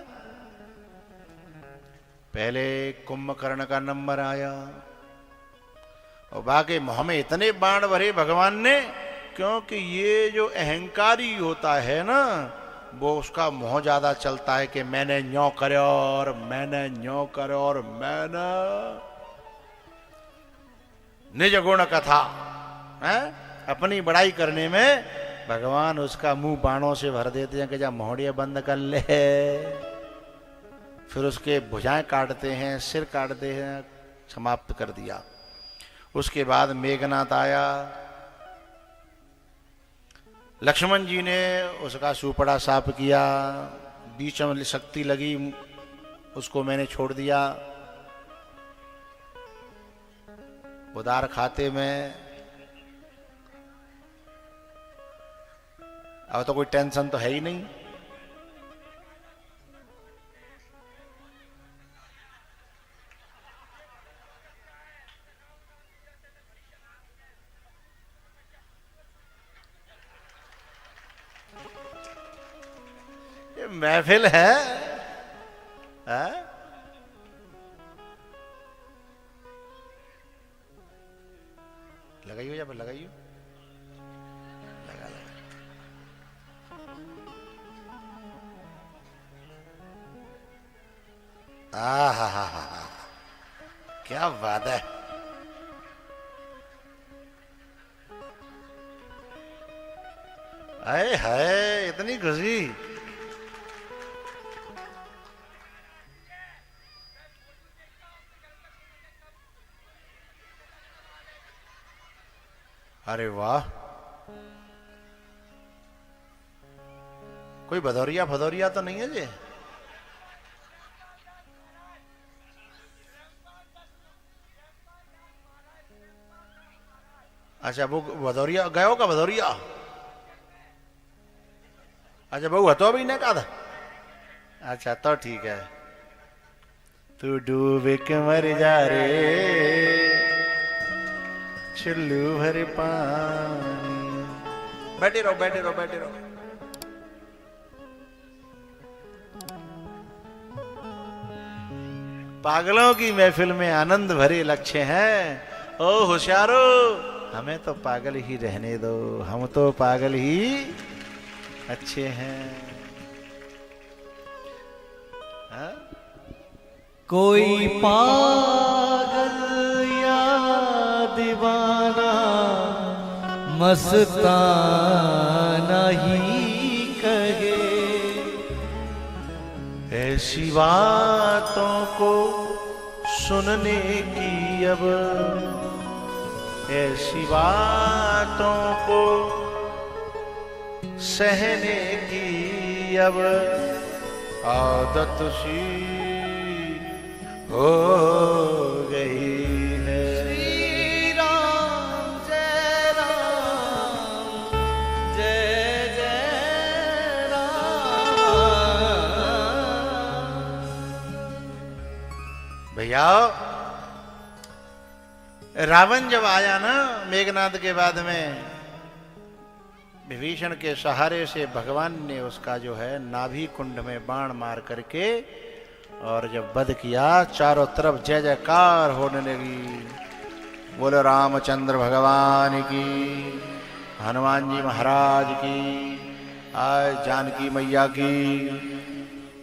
पहले कुंभकर्ण का नंबर आया और बाकी मुंह में इतने बाण भरे भगवान ने क्योंकि ये जो अहंकारी होता है ना वो उसका मुंह ज्यादा चलता है कि मैंने न्यो करो और मैंने न्यो करो और मैंने निज गुण कथा है अपनी बड़ाई करने में भगवान उसका मुंह बाणों से भर देते हैं कि जा मोहड़िया बंद कर ले। फिर उसके भुजाएं काटते हैं सिर काटते हैं समाप्त कर दिया। उसके बाद मेघनाथ आया लक्ष्मण जी ने उसका सुपड़ा साफ किया बीच में शक्ति लगी उसको मैंने छोड़ दिया उदार खाते में। अब तो कोई टेंशन तो है ही नहीं। ये महफिल है, लगाइयो या फिर लगाइयो लगा लगा। हा क्या बात है। आए हाय इतनी खुशी। अरे वाह, कोई भदौरिया फदौरिया तो नहीं है जी? अच्छा, वो भदौरिया गयो का भदौरिया? अच्छा, बहु हतो भी नहीं कहा था। अच्छा, तो ठीक है। तू डूब के मर जा रे चुल्लू भर पानी। बैठे रहो बैठे रहो बैठे रहो। पागलों की महफिल में आनंद भरे लक्ष्य हैं। ओ होशियारो, हमें तो पागल ही रहने दो, हम तो पागल ही अच्छे हैं। हा? कोई पागल या दीवाना मस्ताना ही कहे, ऐसी बातों को सुनने की अब, ऐसी बातों को सहने की अब आदत सी हो गई है। श्री राम जय राम जय जय राम। भैया, रावण जब आया ना मेघनाद के बाद में, विभीषण के सहारे से भगवान ने उसका जो है नाभि कुंड में बाण मार करके और जब वध किया, चारों तरफ जय जयकार होने लगी। बोलो रामचंद्र भगवान की, हनुमान जी महाराज की, आज जानकी मैया की।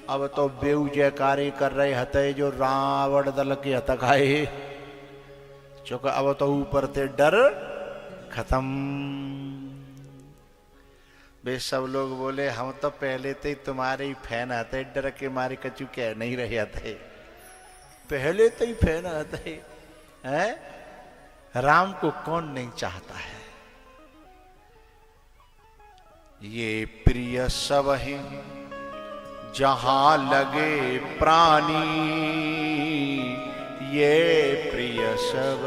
अब तो बेऊ जयकारे कर रहे हते जो रावण दल के हतक आए, चूंकि अब तो ऊपर ते डर खत्म। वे सब लोग बोले हम तो पहले से ही तुम्हारे ही फैन आते, डर के मारे कचू कह नहीं रहे आते, पहले से ही फैन आते हैं। राम को कौन नहीं चाहता है? ये प्रिय सब हैं जहां लगे प्राणी, ये प्रिय सब।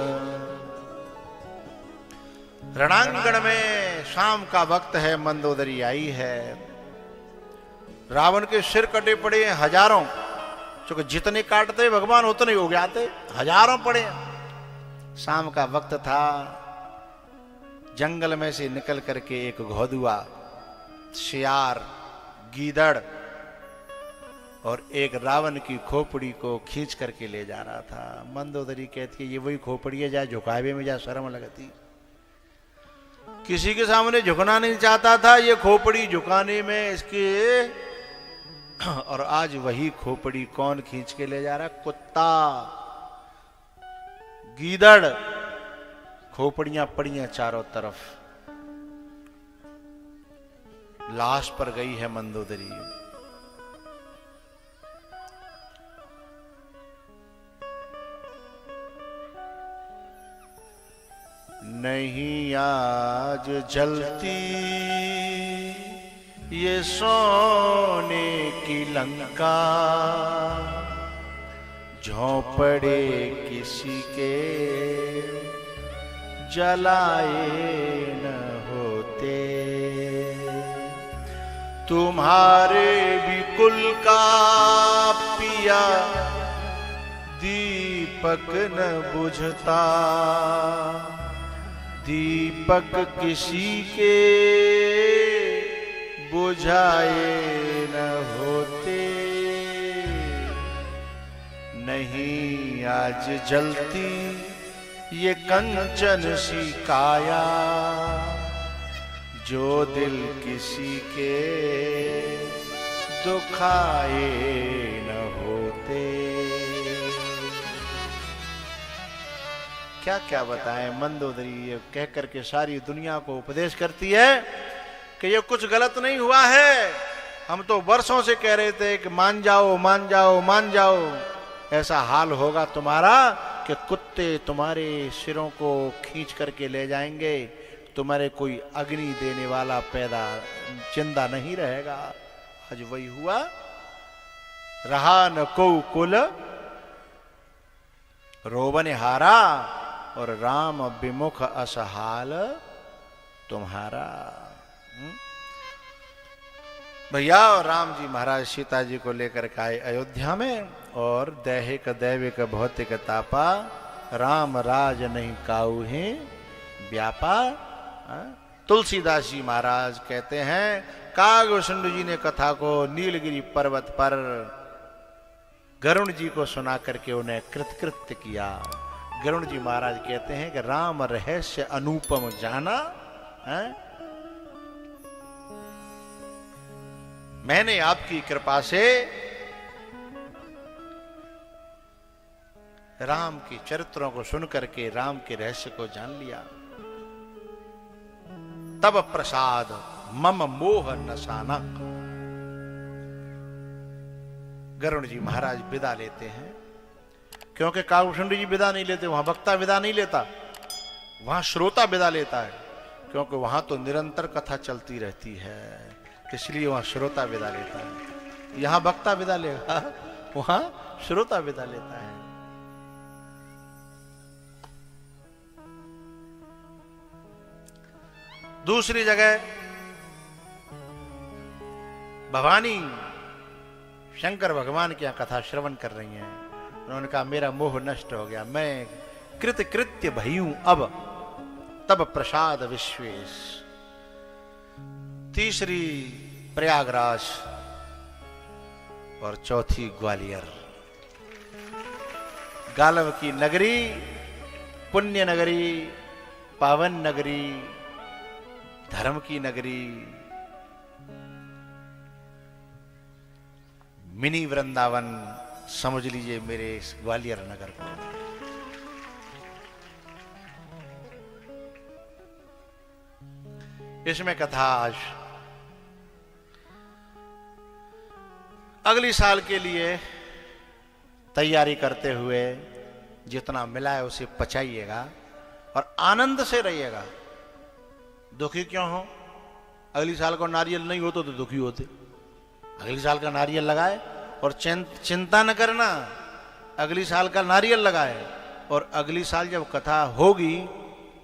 रणांगण में शाम का वक्त है, मंदोदरी आई है। रावण के सिर कटे पड़े हैं हजारों, क्योंकि जितने काटते भगवान उतने हो जाते, हजारों पड़े। शाम का वक्त था, जंगल में से निकल करके एक घोदुआ, सियार, गीदड़ और एक रावण की खोपड़ी को खींच करके ले जा रहा था। मंदोदरी कहती है ये वही खोपड़ी है, जा झुकावे में जा शर्म लगती। किसी के सामने झुकना नहीं चाहता था, ये खोपड़ी झुकाने में इसके। और आज वही खोपड़ी कौन खींच के ले जा रहा? कुत्ता, गीदड़, खोपड़ियां पड़ी हैं चारों तरफ। लाश पर गई है मंदोदरी। नहीं आज जलती ये सोने की लंका, झोंपड़े किसी के जलाए न होते। तुम्हारे भी कुल का पिया दीपक न बुझता, दीपक किसी के बुझाए न होते। नहीं आज जलती ये कंचन सी काया, जो दिल किसी के दुखाए न होते। क्या क्या बताएं, मंदोदरी ये कह करके सारी दुनिया को उपदेश करती है कि ये कुछ गलत नहीं हुआ है। हम तो वर्षों से कह रहे थे कि मान जाओ मान जाओ मान जाओ। ऐसा हाल होगा तुम्हारा कि कुत्ते तुम्हारे सिरों को खींच करके ले जाएंगे, तुम्हारे कोई अग्नि देने वाला पैदा चिंदा नहीं रहेगा। आज वही हुआ, रहा न को कुल रोबन हारा और राम विमुख असहाल तुम्हारा। भैया और राम जी महाराज सीता जी को लेकर के आए अयोध्या में, और दैहिक दैविक भौतिक तापा, राम राज नहीं काऊ है व्यापा। तुलसीदास जी महाराज कहते हैं, कागभूषण जी ने कथा को नीलगिरी पर्वत पर गरुण जी को सुना करके उन्हें कृतकृत्य किया। गरुण जी महाराज कहते हैं कि राम रहस्य अनुपम जाना है, मैंने आपकी कृपा से राम के चरित्रों को सुन करके राम के रहस्य को जान लिया। तब प्रसाद मम मोह नसाना। गरुण जी महाराज विदा लेते हैं, क्योंकि कागभूषण जी विदा नहीं लेते, वहां वक्ता विदा नहीं लेता, वहां श्रोता विदा लेता है, क्योंकि वहां तो निरंतर कथा चलती रहती है, इसलिए वहां श्रोता विदा लेता है। यहां वक्ता विदा लेगा, वहां श्रोता विदा लेता है। दूसरी जगह भवानी शंकर भगवान की कथा श्रवण कर रही हैं। उन्होंने कहा मेरा मोह नष्ट हो गया, मैं कृतकृत्य भयूं अब, तब प्रसाद विश्वेश। तीसरी प्रयागराज और चौथी ग्वालियर। गालव की नगरी, पुण्य नगरी, पावन नगरी, धर्म की नगरी, मिनी वृंदावन समझ लीजिए मेरे इस ग्वालियर नगर को। इसमें कथा आज अगली साल के लिए तैयारी करते हुए जितना मिला है उसे पचाइएगा और आनंद से रहिएगा। दुखी क्यों हो? अगली साल को नारियल नहीं होता तो दुखी होते। अगली साल का नारियल लगाए और चिंता न करना, अगली साल का नारियल लगाए और अगली साल जब कथा होगी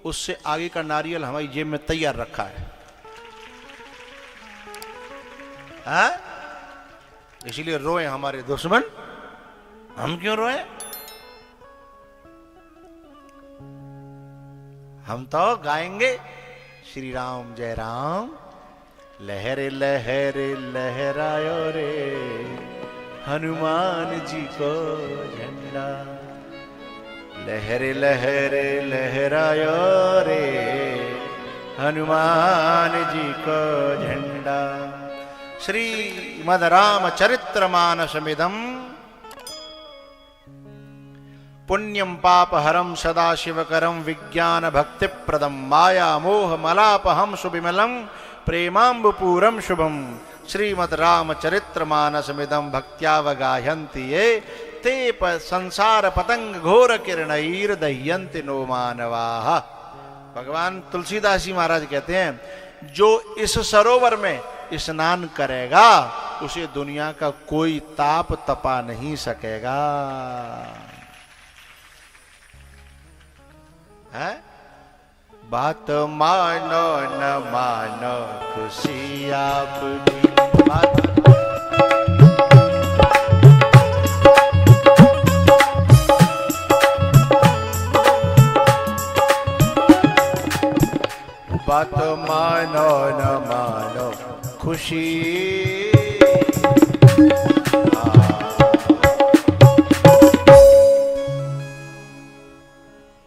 उससे आगे का नारियल हमारी जेब में तैयार रखा है। हाँ? इसीलिए रोए हमारे दुश्मन, हम क्यों रोए? हम तो गाएंगे श्री राम जय राम, लहरे लहरे लहरायो रे हनुमान जी को झंडा, लहरे लहरे लहरायो रे हनुमान जी को झंडा। श्रीमद् रामचरित्रमानसमिदं पुण्यं पापहरं सदाशिवकरं विज्ञान भक्तिप्रदं माया मोह मलापहं सुविमलं प्रेमाम्बुपूरं शुभं। श्रीमद् रामचरित्रमानसमिदं भक्त्यावगाहन्ति ये ते संसार पतंग घोर किरणैर दह्यन्ति नो मानवाः। भगवान तुलसीदास जी महाराज कहते हैं जो इस सरोवर में स्नान करेगा उसे दुनिया का कोई ताप तपा नहीं सकेगा। है? बात मानो न मानो खुशी आपकी बात। बात मानो न मानो खुशी